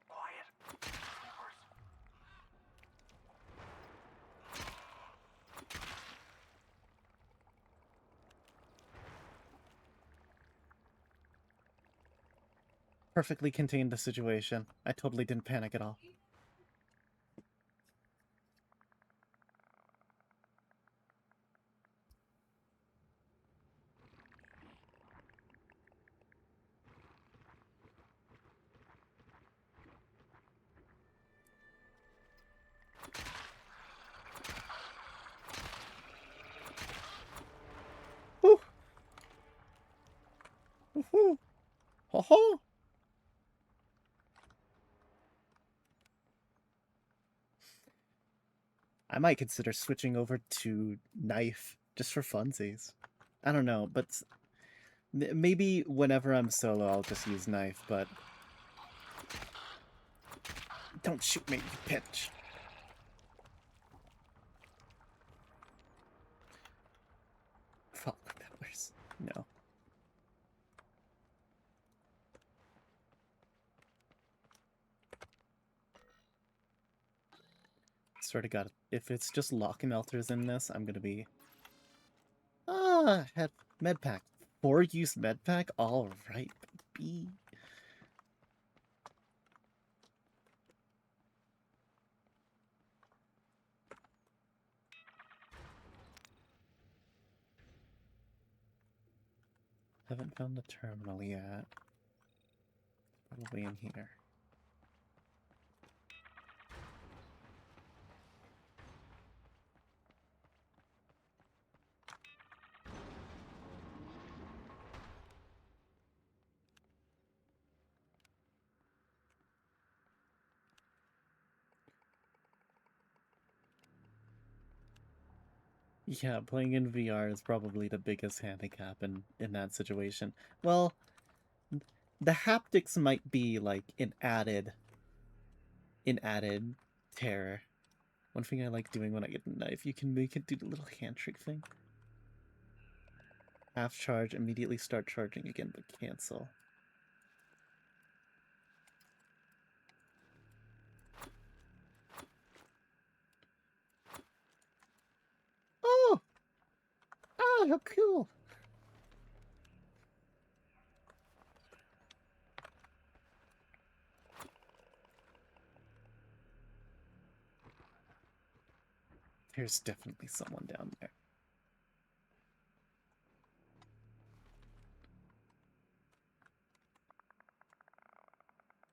Speaker 2: Quiet. Sleepers.
Speaker 1: Perfectly contained the situation. I totally didn't panic at all. Woo! Woohoo! Ho ho! I might consider switching over to knife just for funsies. I don't know, but maybe whenever I'm solo I'll just use knife, but don't shoot me, you bitch. Follow peppers. No. Swear to God, if it's just lock melters in this, I'm gonna be... Ah, had medpack. 4-use medpack? Alright, baby. Haven't found the terminal yet. Probably in here. Yeah, playing in VR is probably the biggest handicap in that situation. Well, the haptics might be like an added terror. One thing I like doing when I get a knife, you can make it do the little hand trick thing. Half charge, immediately start charging again, but cancel. Oh! Ah, how cool! There's definitely someone down there.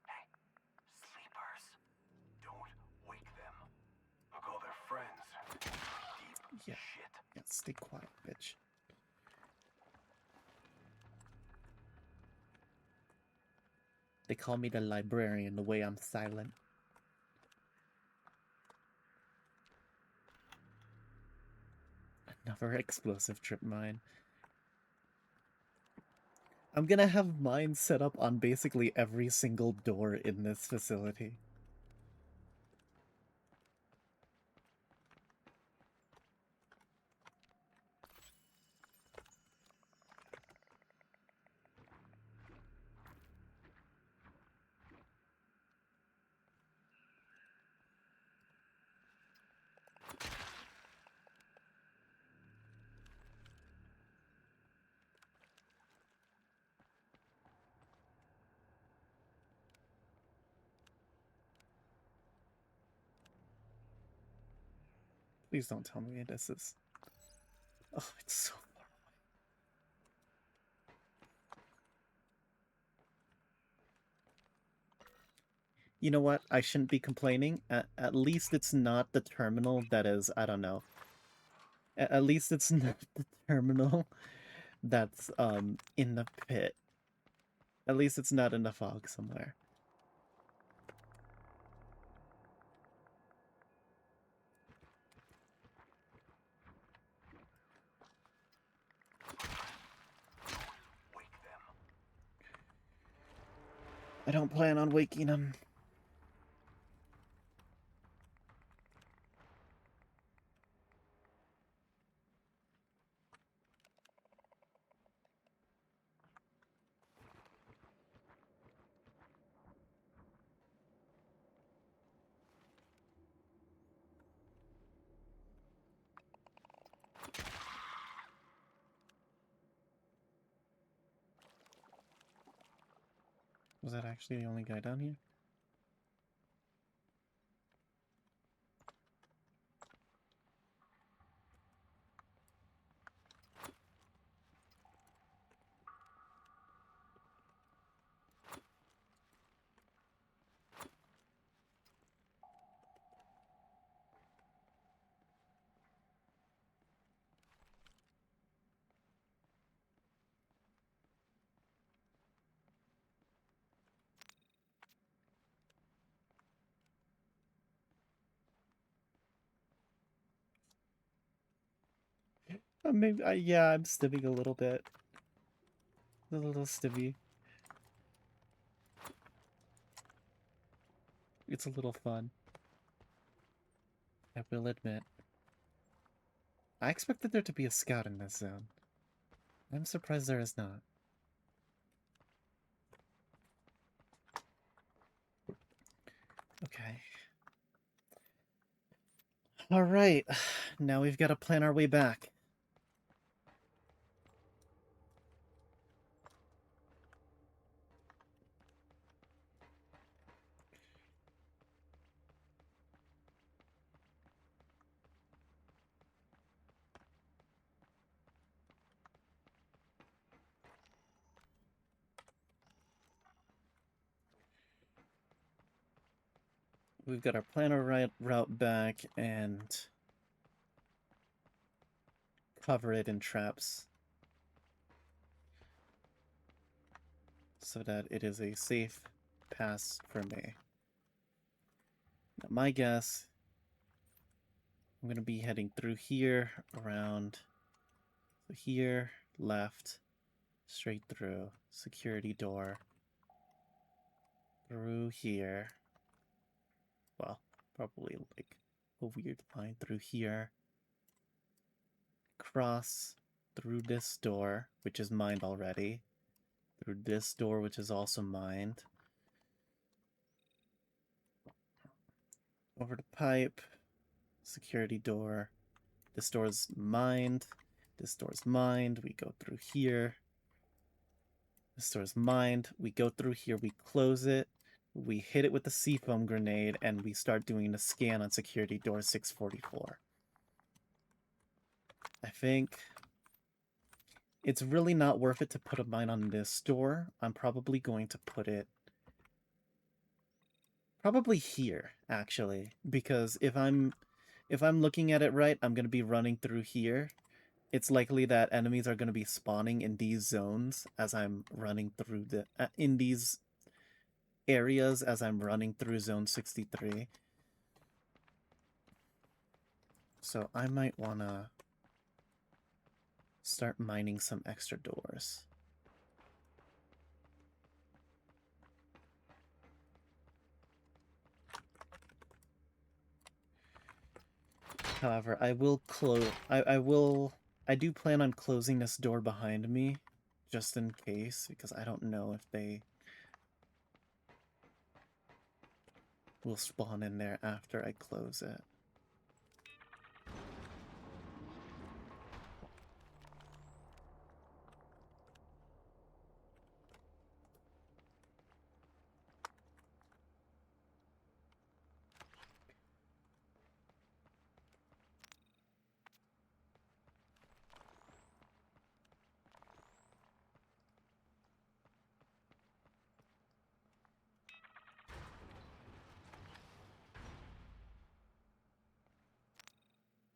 Speaker 2: Hey, sleepers. Don't wake them. Look, all their friends. Deep
Speaker 1: Yeah.
Speaker 2: shit.
Speaker 1: Yeah, stay quiet, bitch. They call me the librarian the way I'm silent. another explosive trip mine. I'm gonna have mines set up on basically every single door in this facility. Please don't tell me this is... Oh, it's so far away. You know what? I shouldn't be complaining. At least it's not the terminal that is, I don't know. At least it's not the terminal that's in the pit. At least it's not in the fog somewhere.
Speaker 2: Wake them.
Speaker 1: I don't plan on waking him. Was that actually the only guy down here? Maybe, yeah, I'm stimming a little bit. A little stimmy. It's a little fun. I will admit. I expected there to be a scout in this zone. I'm surprised there is not. Okay. Alright. Now we've got to plan our way back. We've got our planner route back and cover it in traps so that it is a safe pass for me. Now, my guess, I'm going to be heading through here, around here, left, straight through, security door, through here. Well, probably like a weird line through here. Cross through this door, which is mined already. Through this door, which is also mined. Over the pipe. Security door. This door's mined. This door's mined. We go through here. This door's mined. We go through here. We close it. We hit it with the seafoam grenade, and we start doing a scan on security door 644. I think it's really not worth it to put a mine on this door. I'm probably going to put it probably here, actually, because if I'm looking at it right, I'm going to be running through here. It's likely that enemies are going to be spawning in these zones as I'm running through the in these areas as I'm running through zone 63. So I might want to start mining some extra doors. However, I will close. I do plan on closing this door behind me, just in case, because I don't know if they will spawn in there after I close it.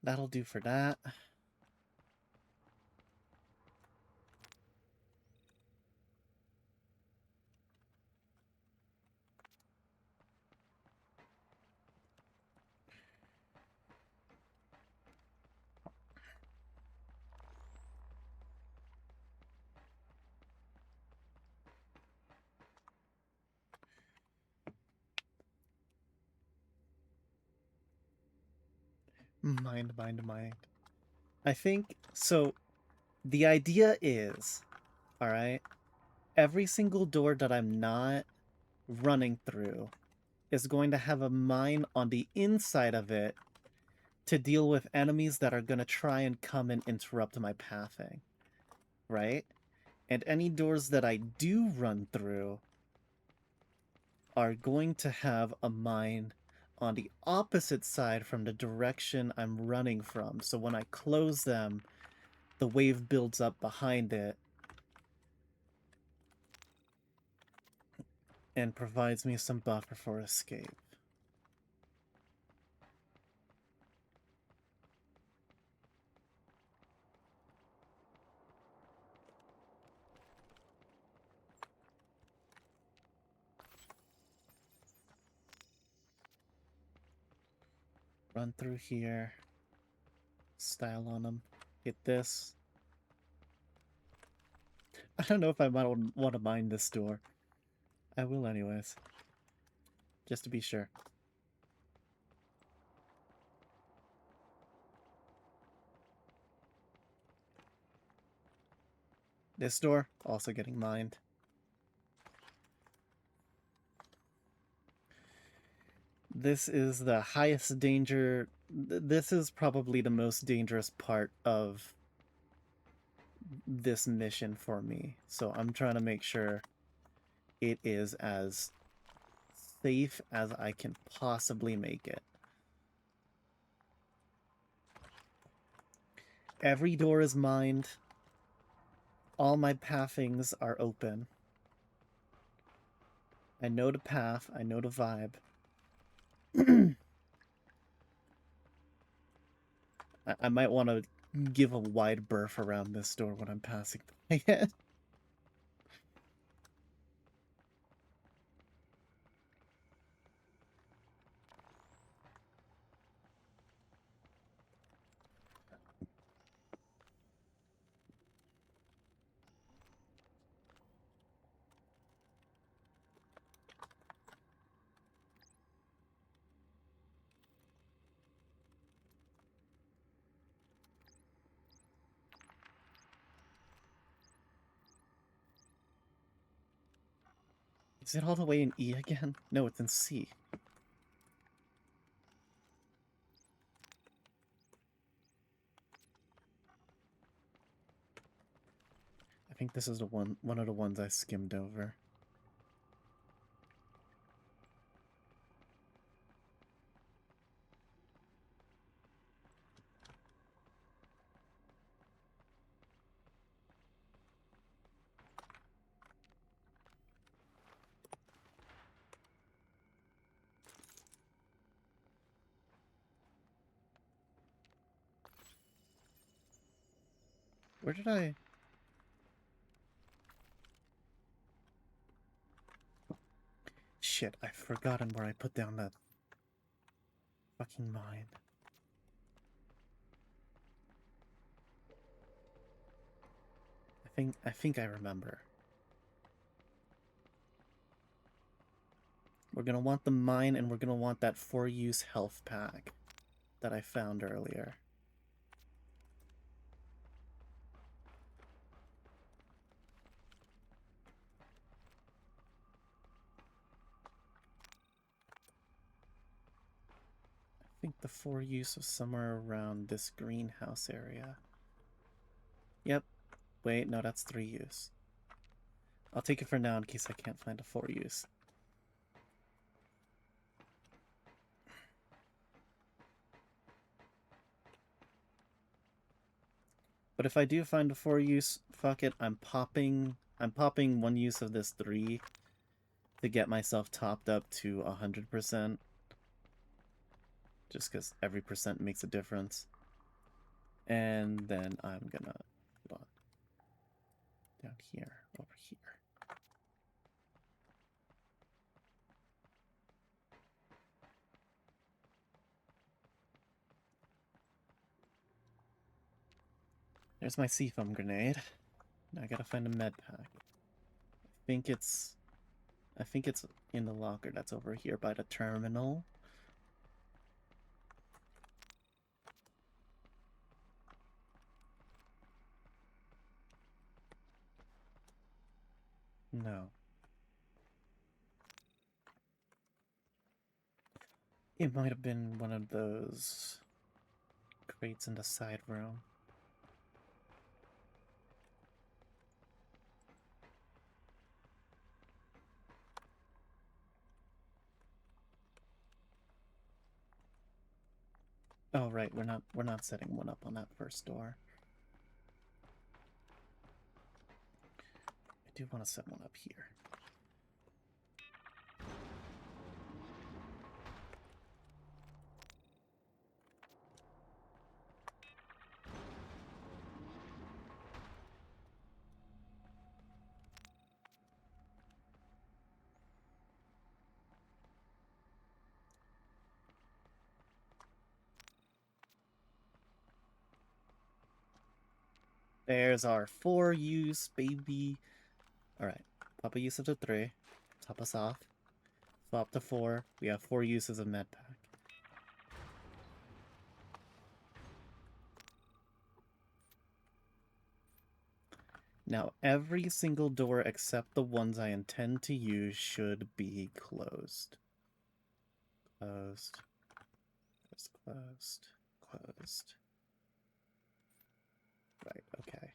Speaker 1: That'll do for that. Mind. I think, so, the idea is, alright, every single door that I'm not running through is going to have a mine on the inside of it to deal with enemies that are going to try and come and interrupt my pathing, right? And any doors that I do run through are going to have a mine on the opposite side from the direction I'm running from. So when I close them, the wave builds up behind it and provides me some buffer for escape. Run through here. Style on them. Hit this. I don't know if I might want to mine this door. I will anyways. Just to be sure. This door, also getting mined. This is the highest danger. This is probably the most dangerous part of this mission for me. So I'm trying to make sure it is as safe as I can possibly make it. Every door is mined. All my pathings are open. I know the path. I know the vibe. I might want to give a wide berth around this door when I'm passing by it. Is it all the way in E again? No, it's in C. I think this is the one of the ones I skimmed over. Where did I... Shit, I've forgotten where I put down that fucking mine. think I remember. We're gonna want the mine, and we're gonna want that 4-use health pack that I found earlier. I think the 4-use was somewhere around this greenhouse area. Yep. Wait, no, that's 3-use. I'll take it for now in case I can't find a 4-use. But if I do find a 4-use, fuck it, I'm popping 1 use of this 3 to get myself topped up to 100%. Just because every percent makes a difference. And then I'm gonna, hold on, down here, over here. There's my C-foam grenade. Now I gotta find a med pack. I think it's in the locker that's over here by the terminal. No. It might have been one of those crates in the side room. Oh right, we're not setting one up on that first door. I do want to set one up here. There's our 4-use, baby. Alright, pop a use of the 3. Top us off. Flop to 4. We have 4 uses of med pack. Now, every single door except the ones I intend to use should be closed. Closed. Closed. Closed. Right, okay.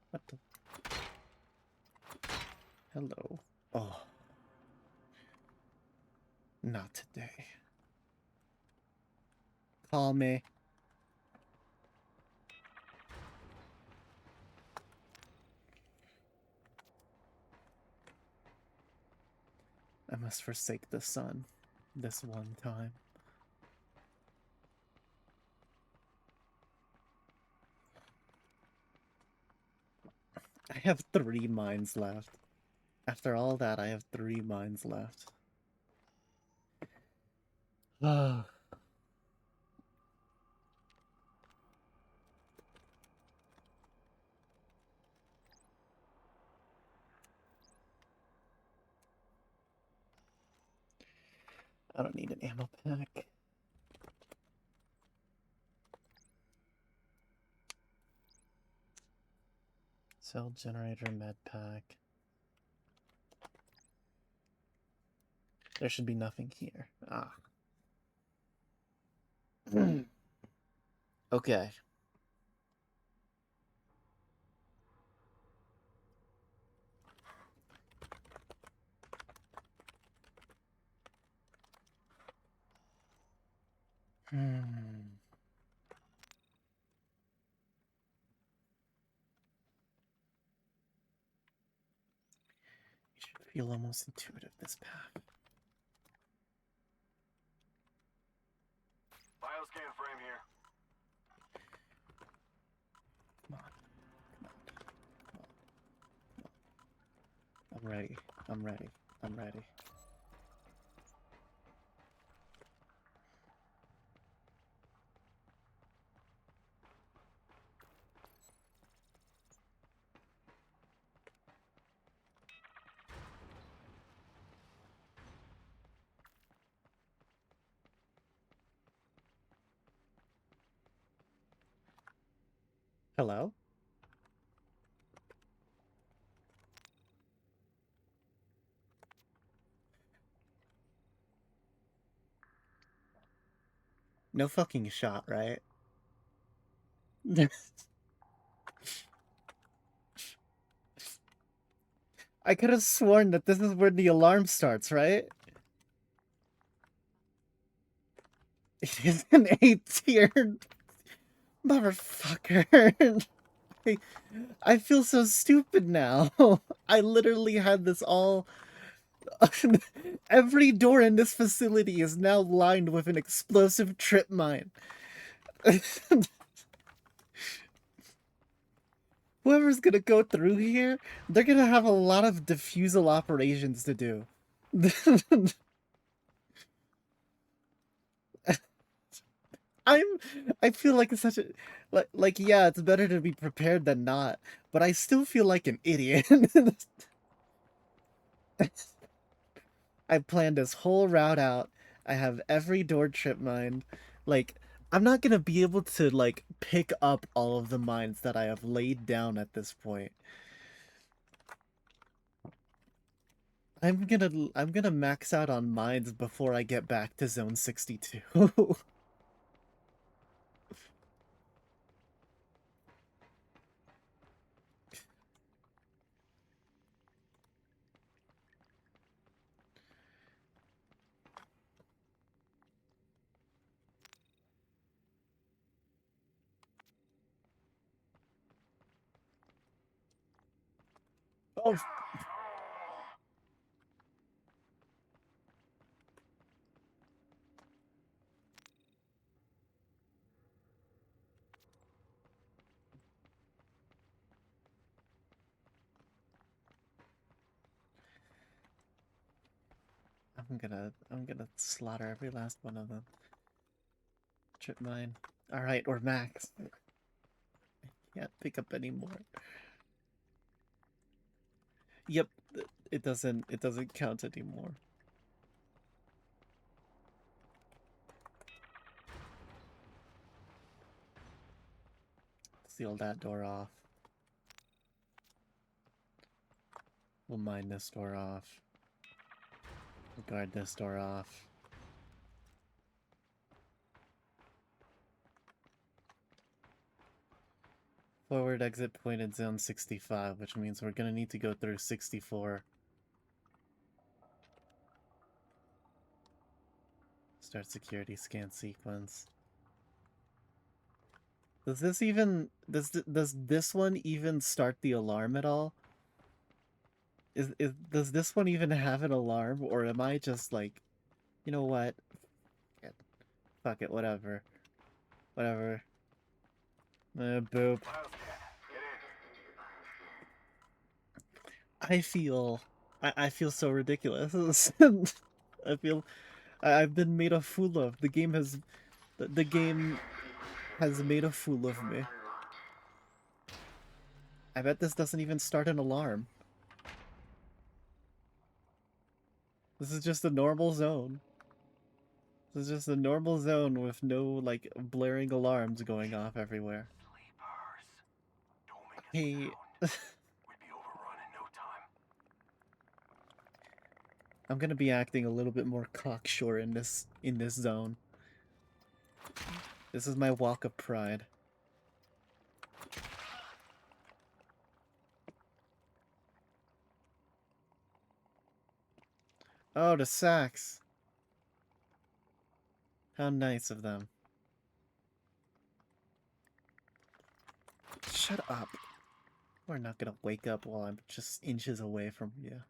Speaker 1: What the... Hello. Oh. Not today. Call me. I must forsake the sun this one time. I have 3 mines left. After all that, I have 3 mines left. Ah. I don't need an ammo pack. Cell generator, med pack. There should be nothing here. Ah. Okay. It should feel almost intuitive, this path.
Speaker 2: Bioscan frame here.
Speaker 1: Come on. Come on. Come on. Come on. I'm ready. I'm ready. I'm ready. Hello? No fucking shot, right? I could have sworn that this is where the alarm starts, right? It is an 8-tier motherfucker. I feel so stupid now. I literally had this all. Every door in this facility is now lined with an explosive trip mine. Whoever's gonna go through here, they're gonna have a lot of defusal operations to do. I'm I feel like it's such a like yeah, it's better to be prepared than not, but I still feel like an idiot. I planned this whole route out. I have every door trip mined. Like I'm not gonna be able to like pick up all of the mines that I have laid down at this point. I'm gonna max out on mines before I get back to zone 62. Oh, I'm gonna slaughter every last one of them. Trip mine. All right, or max. I can't pick up any more. Yep, it doesn't count anymore. Seal that door off. We'll mine this door off. We'll guard this door off. Forward exit point at zone 65, which means we're gonna need to go through 64. Start security scan sequence. Does this even does this one even start the alarm at all? Does this one even have an alarm, or am I just like, you know what? Fuck it, whatever. Whatever. Boop. I feel I feel so ridiculous. I feel I've been made a fool of. The game has the game has made a fool of me. I bet this doesn't even start an alarm. This is just a normal zone. This is just a normal zone with no like blaring alarms going off everywhere. Hey.
Speaker 2: We'd be overrun in no time.
Speaker 1: I'm gonna be acting a little bit more cocksure in this zone. This is my walk of pride. Oh, the sacks. How nice of them. Shut up. We're not gonna wake up while I'm just inches away from you.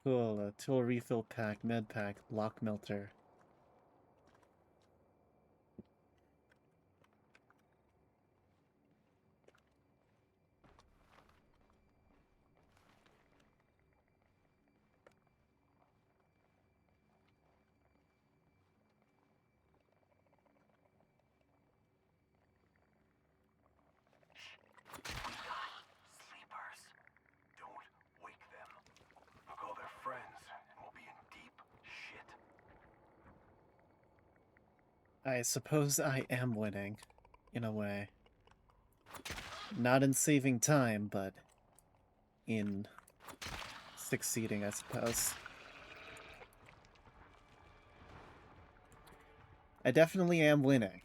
Speaker 1: Cool, tool refill pack, med pack, block melter.
Speaker 2: Sleepers. Don't wake them. I'll call their friends, and we'll be in deep shit.
Speaker 1: I suppose I am winning, in a way. Not in saving time, but in succeeding, I suppose. I definitely am winning.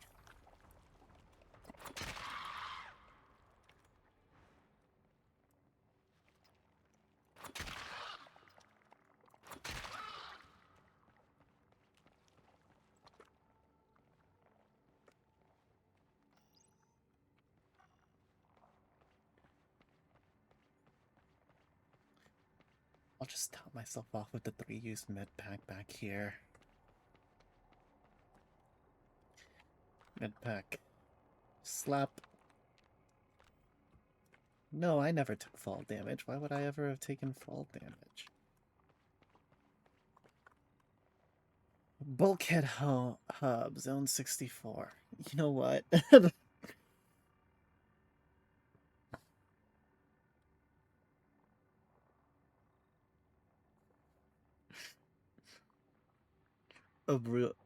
Speaker 1: I'll just top myself off with the 3-use med pack back here. Med pack. Slap. No, I never took fall damage. Why would I ever have taken fall damage? Bulkhead hub, zone 64. You know what?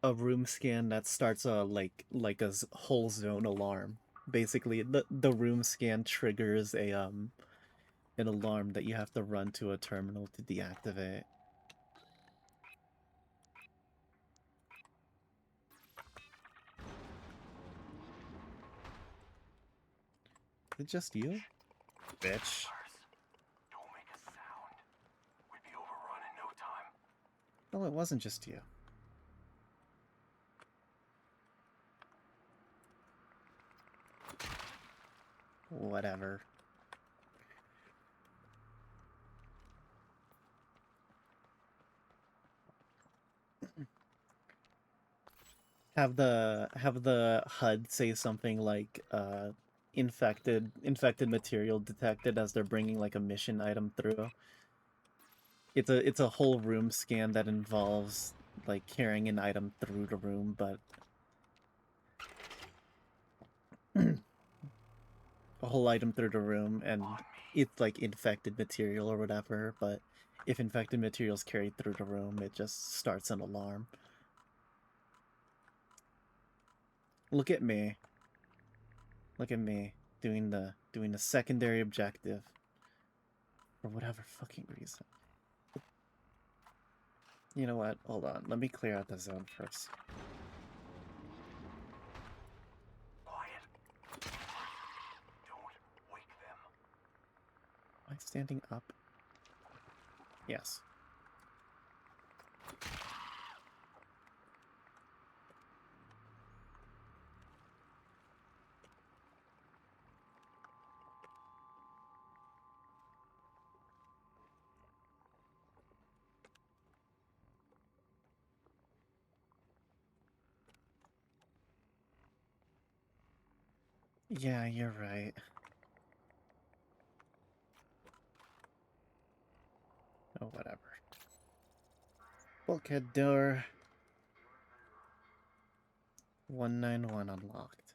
Speaker 1: a room scan that starts a like a whole zone alarm. Basically, the room scan triggers a an alarm that you have to run to a terminal to deactivate. Is it just you? Bitch.
Speaker 2: Sleepers, don't make a sound. We'd be overrun in no time.
Speaker 1: No, it wasn't just you. Whatever. Have the HUD say something like infected material detected as they're bringing like a mission item through. It's a whole room scan that involves like carrying an item through the room, but a whole item through the room, and it's like infected material or whatever, but if infected material is carried through the room, it just starts an alarm. Look at me. Look at me doing the secondary objective for whatever fucking reason. You know what? Hold on. Let me clear out the zone first.
Speaker 2: Quiet. Don't wake them.
Speaker 1: Am I standing up? Yes. Yeah, you're right. Oh, whatever. Bulkhead door. 191 unlocked.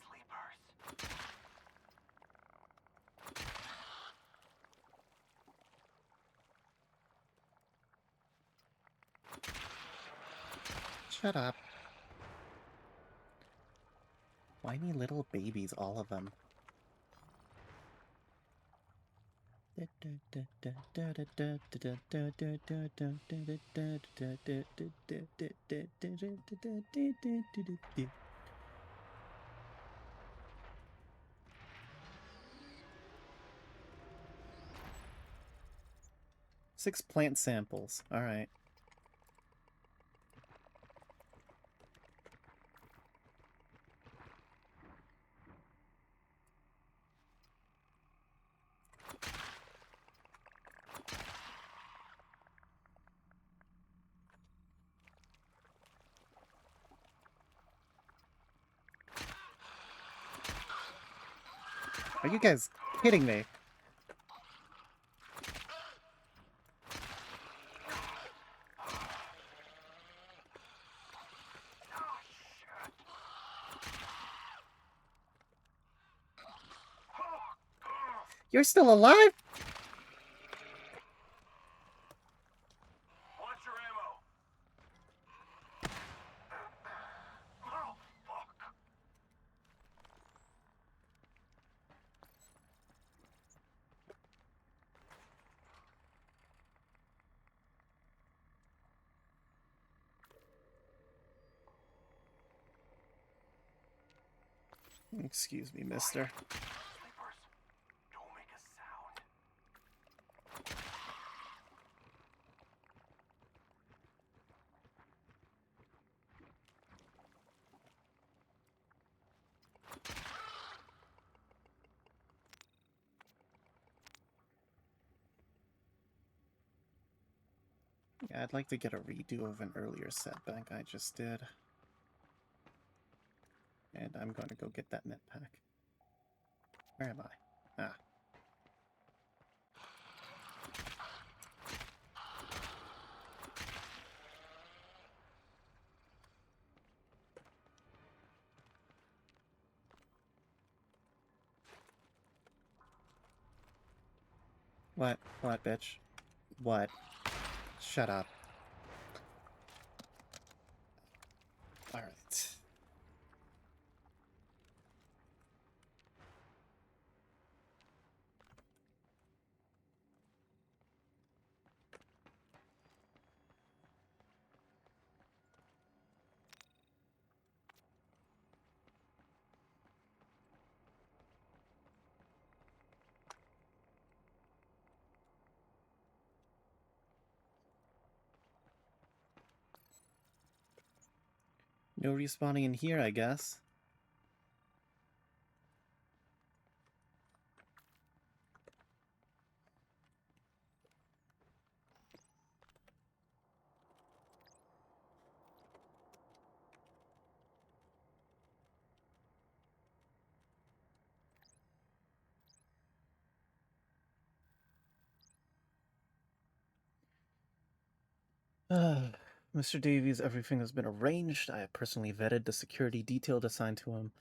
Speaker 2: Sleepers.
Speaker 1: Shut up. Whiny little babies, all of them. Six plant samples. All right. Are you guys kidding me? You're still alive?
Speaker 2: Watch your ammo. Oh, fuck.
Speaker 1: Excuse me, mister.
Speaker 2: Sleepers, don't make a sound.
Speaker 1: Yeah, I'd like to get a redo of an earlier setback I just did. And I'm going to go get that med pack. Where am I? Ah. What? What, bitch? What? Shut up. Alright. No respawning in here, I guess. Mr. Davies, everything has been arranged. I have personally vetted the security detail assigned to him.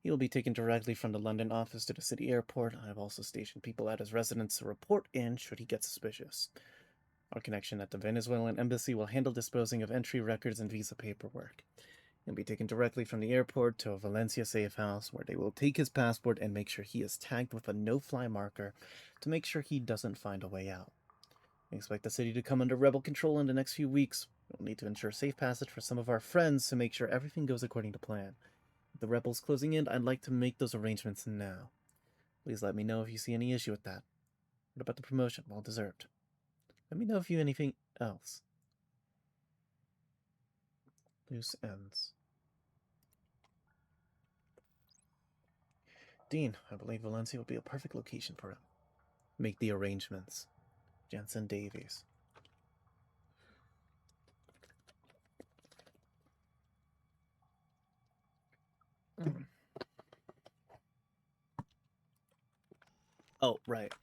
Speaker 1: He will be taken directly from the London office to the city airport. I have also stationed people at his residence to report in should he get suspicious. Our connection at the Venezuelan embassy will handle disposing of entry records and visa paperwork. He'll be taken directly from the airport to a Valencia safe house where they will take his passport and make sure he is tagged with a no-fly marker to make sure he doesn't find a way out. We expect the city to come under rebel control in the next few weeks. We'll need to ensure safe passage for some of our friends to make sure everything goes according to plan. With the rebels closing in, I'd like to make those arrangements now. Please let me know if you see any issue with that. What about the promotion? Well deserved. Let me know if you anything else. Loose ends. Dean, I believe Valencia will be a perfect location for him. Make the arrangements. Jensen Davies. Oh, right.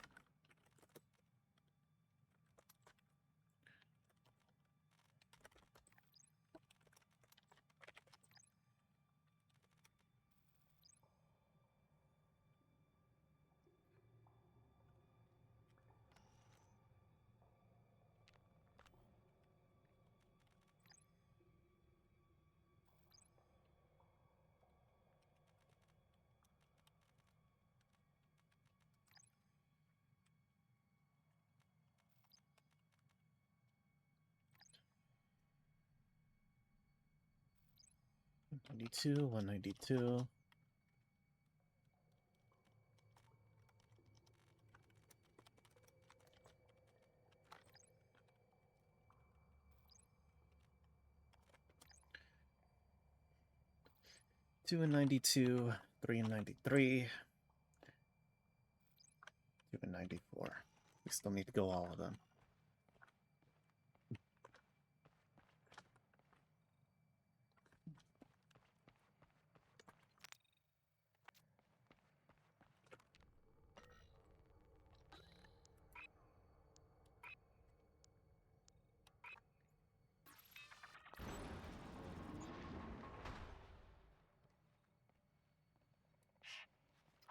Speaker 1: $192, $192. $292, $393, $294. We still need to go all of them.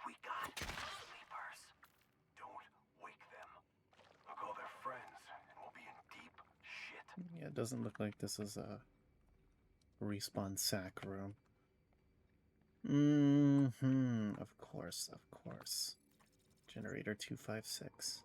Speaker 2: We got sleepers. Don't
Speaker 1: Yeah, it doesn't look like this is a respawn sack room. Of course, of course. Generator 256.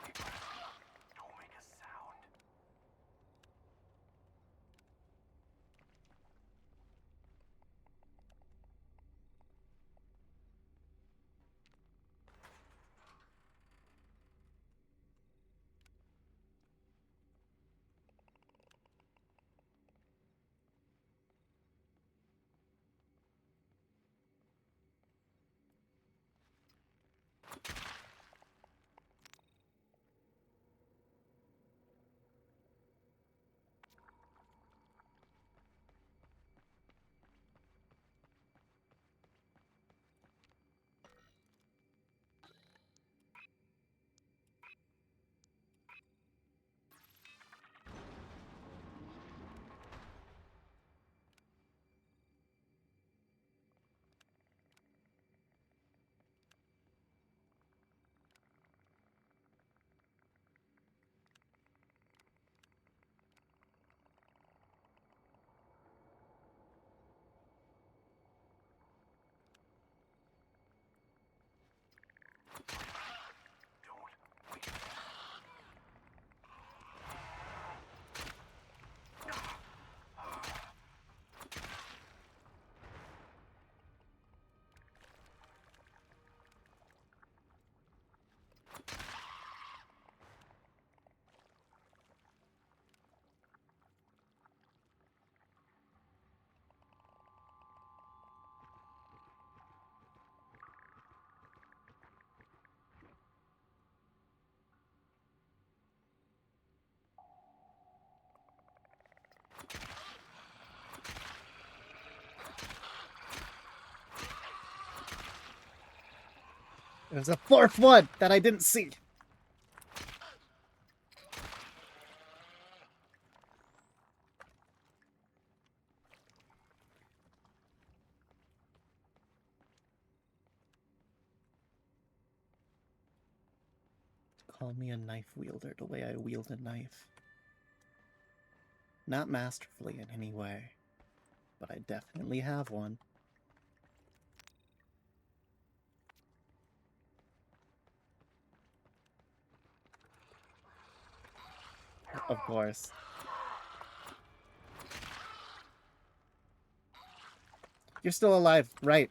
Speaker 2: Sleepers, don't make a sound. Don't wait.
Speaker 1: There's a fourth one that I didn't see. Call me a knife wielder the way I wield a knife. Not masterfully in any way, but I definitely have one. Of course. You're still alive, right?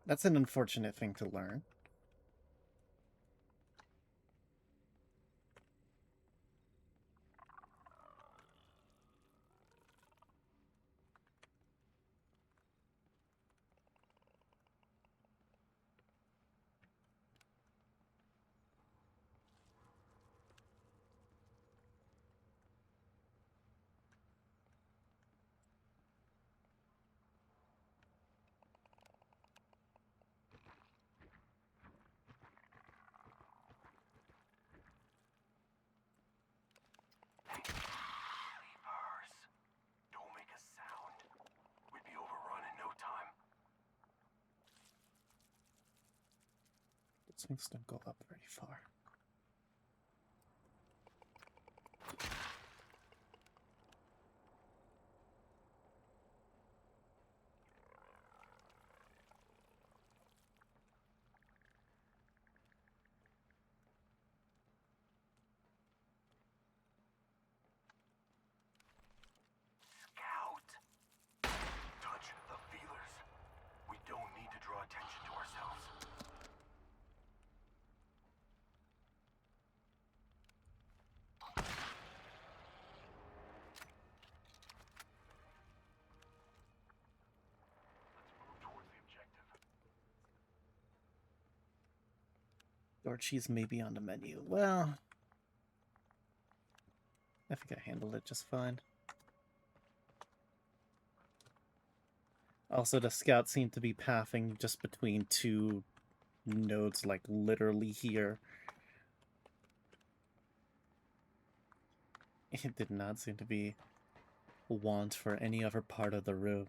Speaker 1: That's an unfortunate thing to learn. Things don't go up very far.
Speaker 2: Scout! Touch the feelers. We don't need to draw attention to ourselves. Let's move towards the objective.
Speaker 1: Dorchi's maybe on the menu. Well, I think I handled it just fine. Also, the scouts seem to be pathing just between two nodes, like literally here. It did not seem to be want for any other part of the room.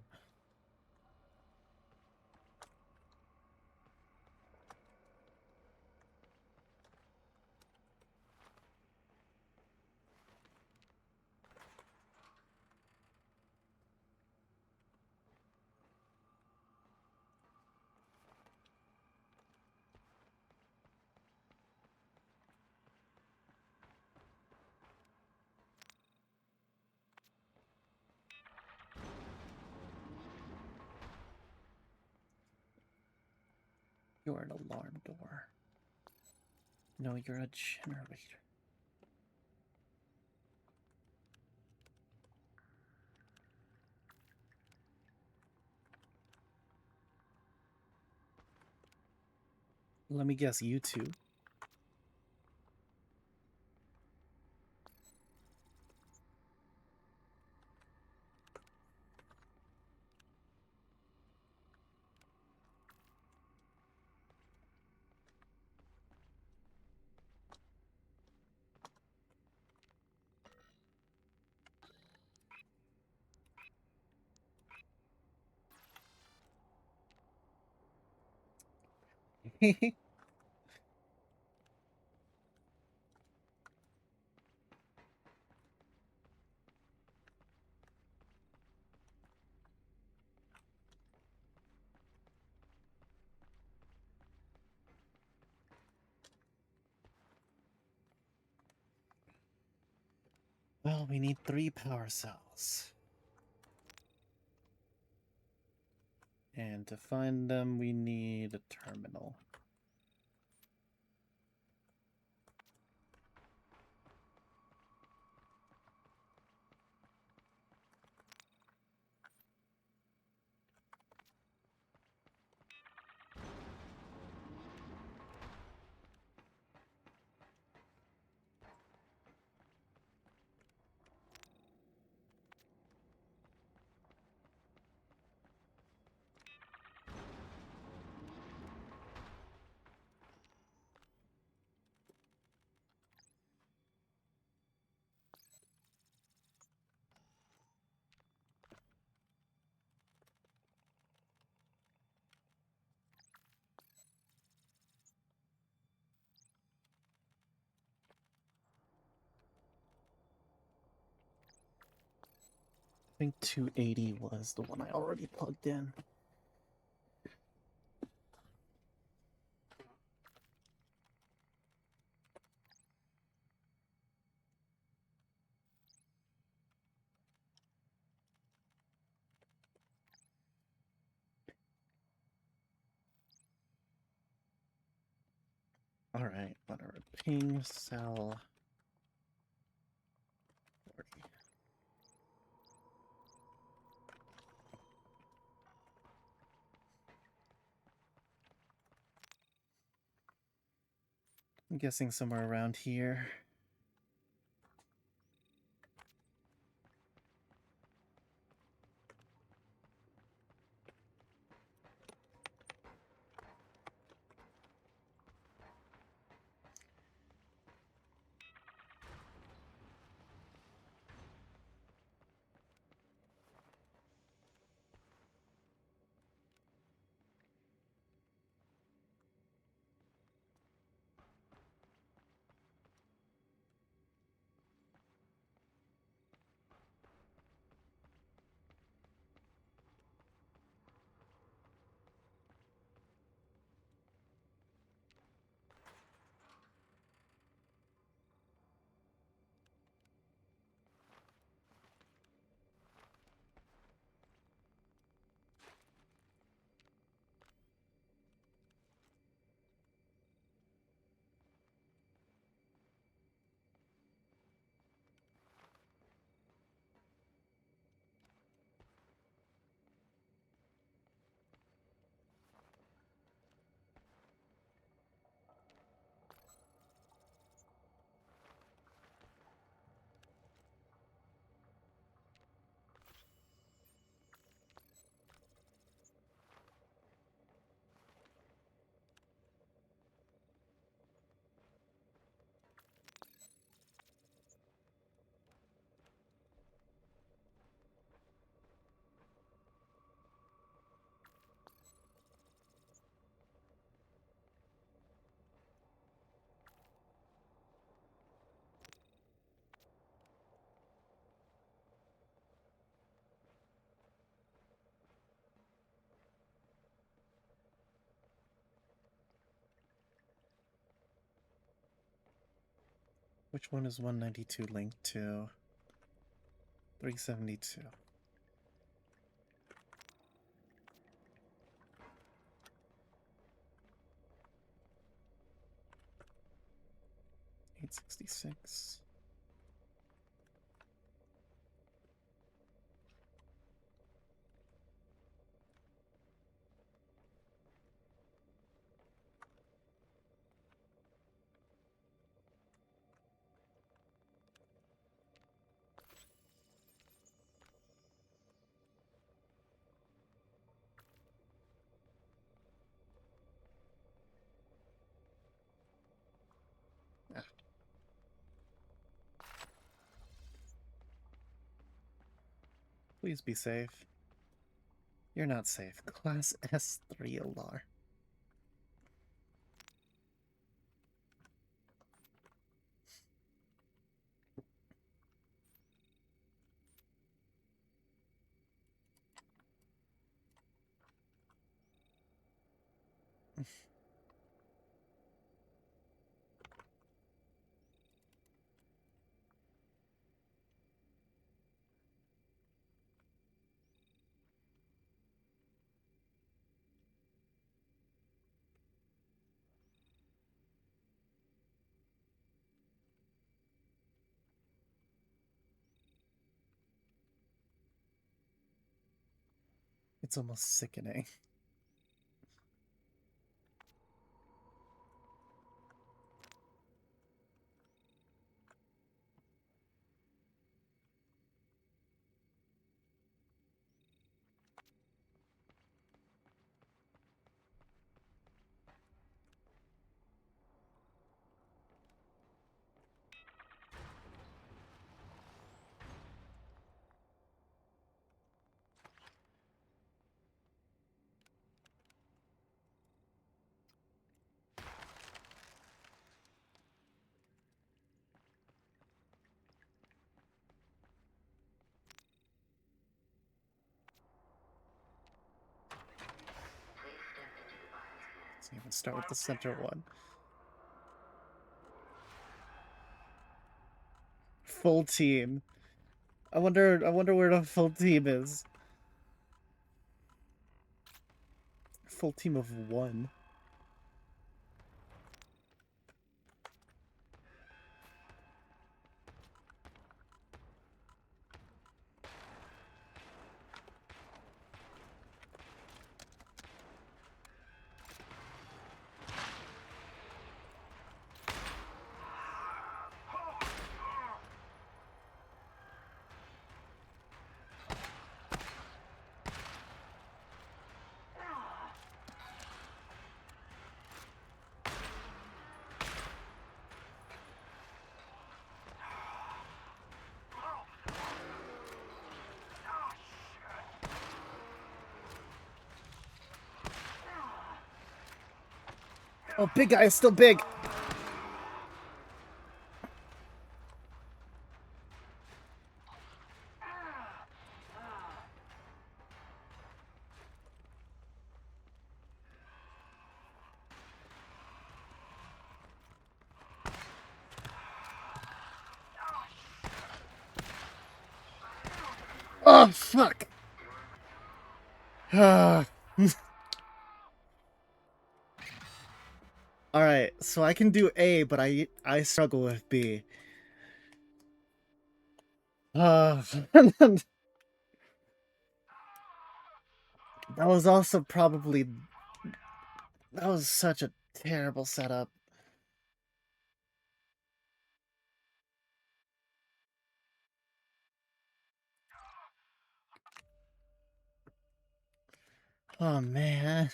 Speaker 1: You're an alarm door. No, you're a generator. Let me guess, you two. Well, we need 3 power cells. And to find them, we need a terminal. I think 280 was the one I already plugged in. Alright, whatever. Ping cell 40. I'm guessing somewhere around here. Which one is 192 linked to? 372. $866. Ah. Please be safe. You're not safe. Class S3 Alar. It's almost sickening. Let's even start with the center one. Full team. I wonder where the full team is. Full team of one. Oh, big guy is still big. Oh, fuck. Alright, so I can do A, but I struggle with B. That was also probably... That was such a terrible setup. Oh, man.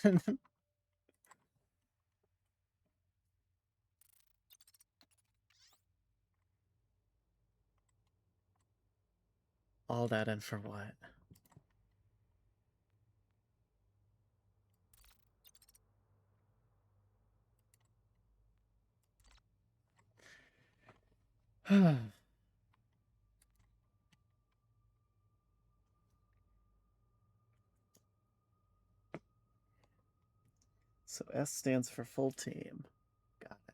Speaker 1: All that in for what? So S stands for full team. Got it.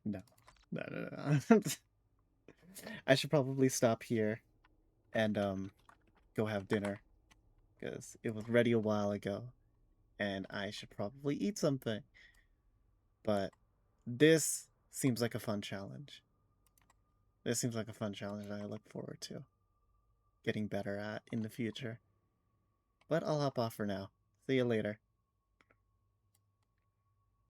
Speaker 1: No. No. I should probably stop here and go have dinner because it was ready a while ago and I should probably eat something. But this seems like a fun challenge. This seems like a fun challenge that I look forward to getting better at in the future. But I'll hop off for now. See you later.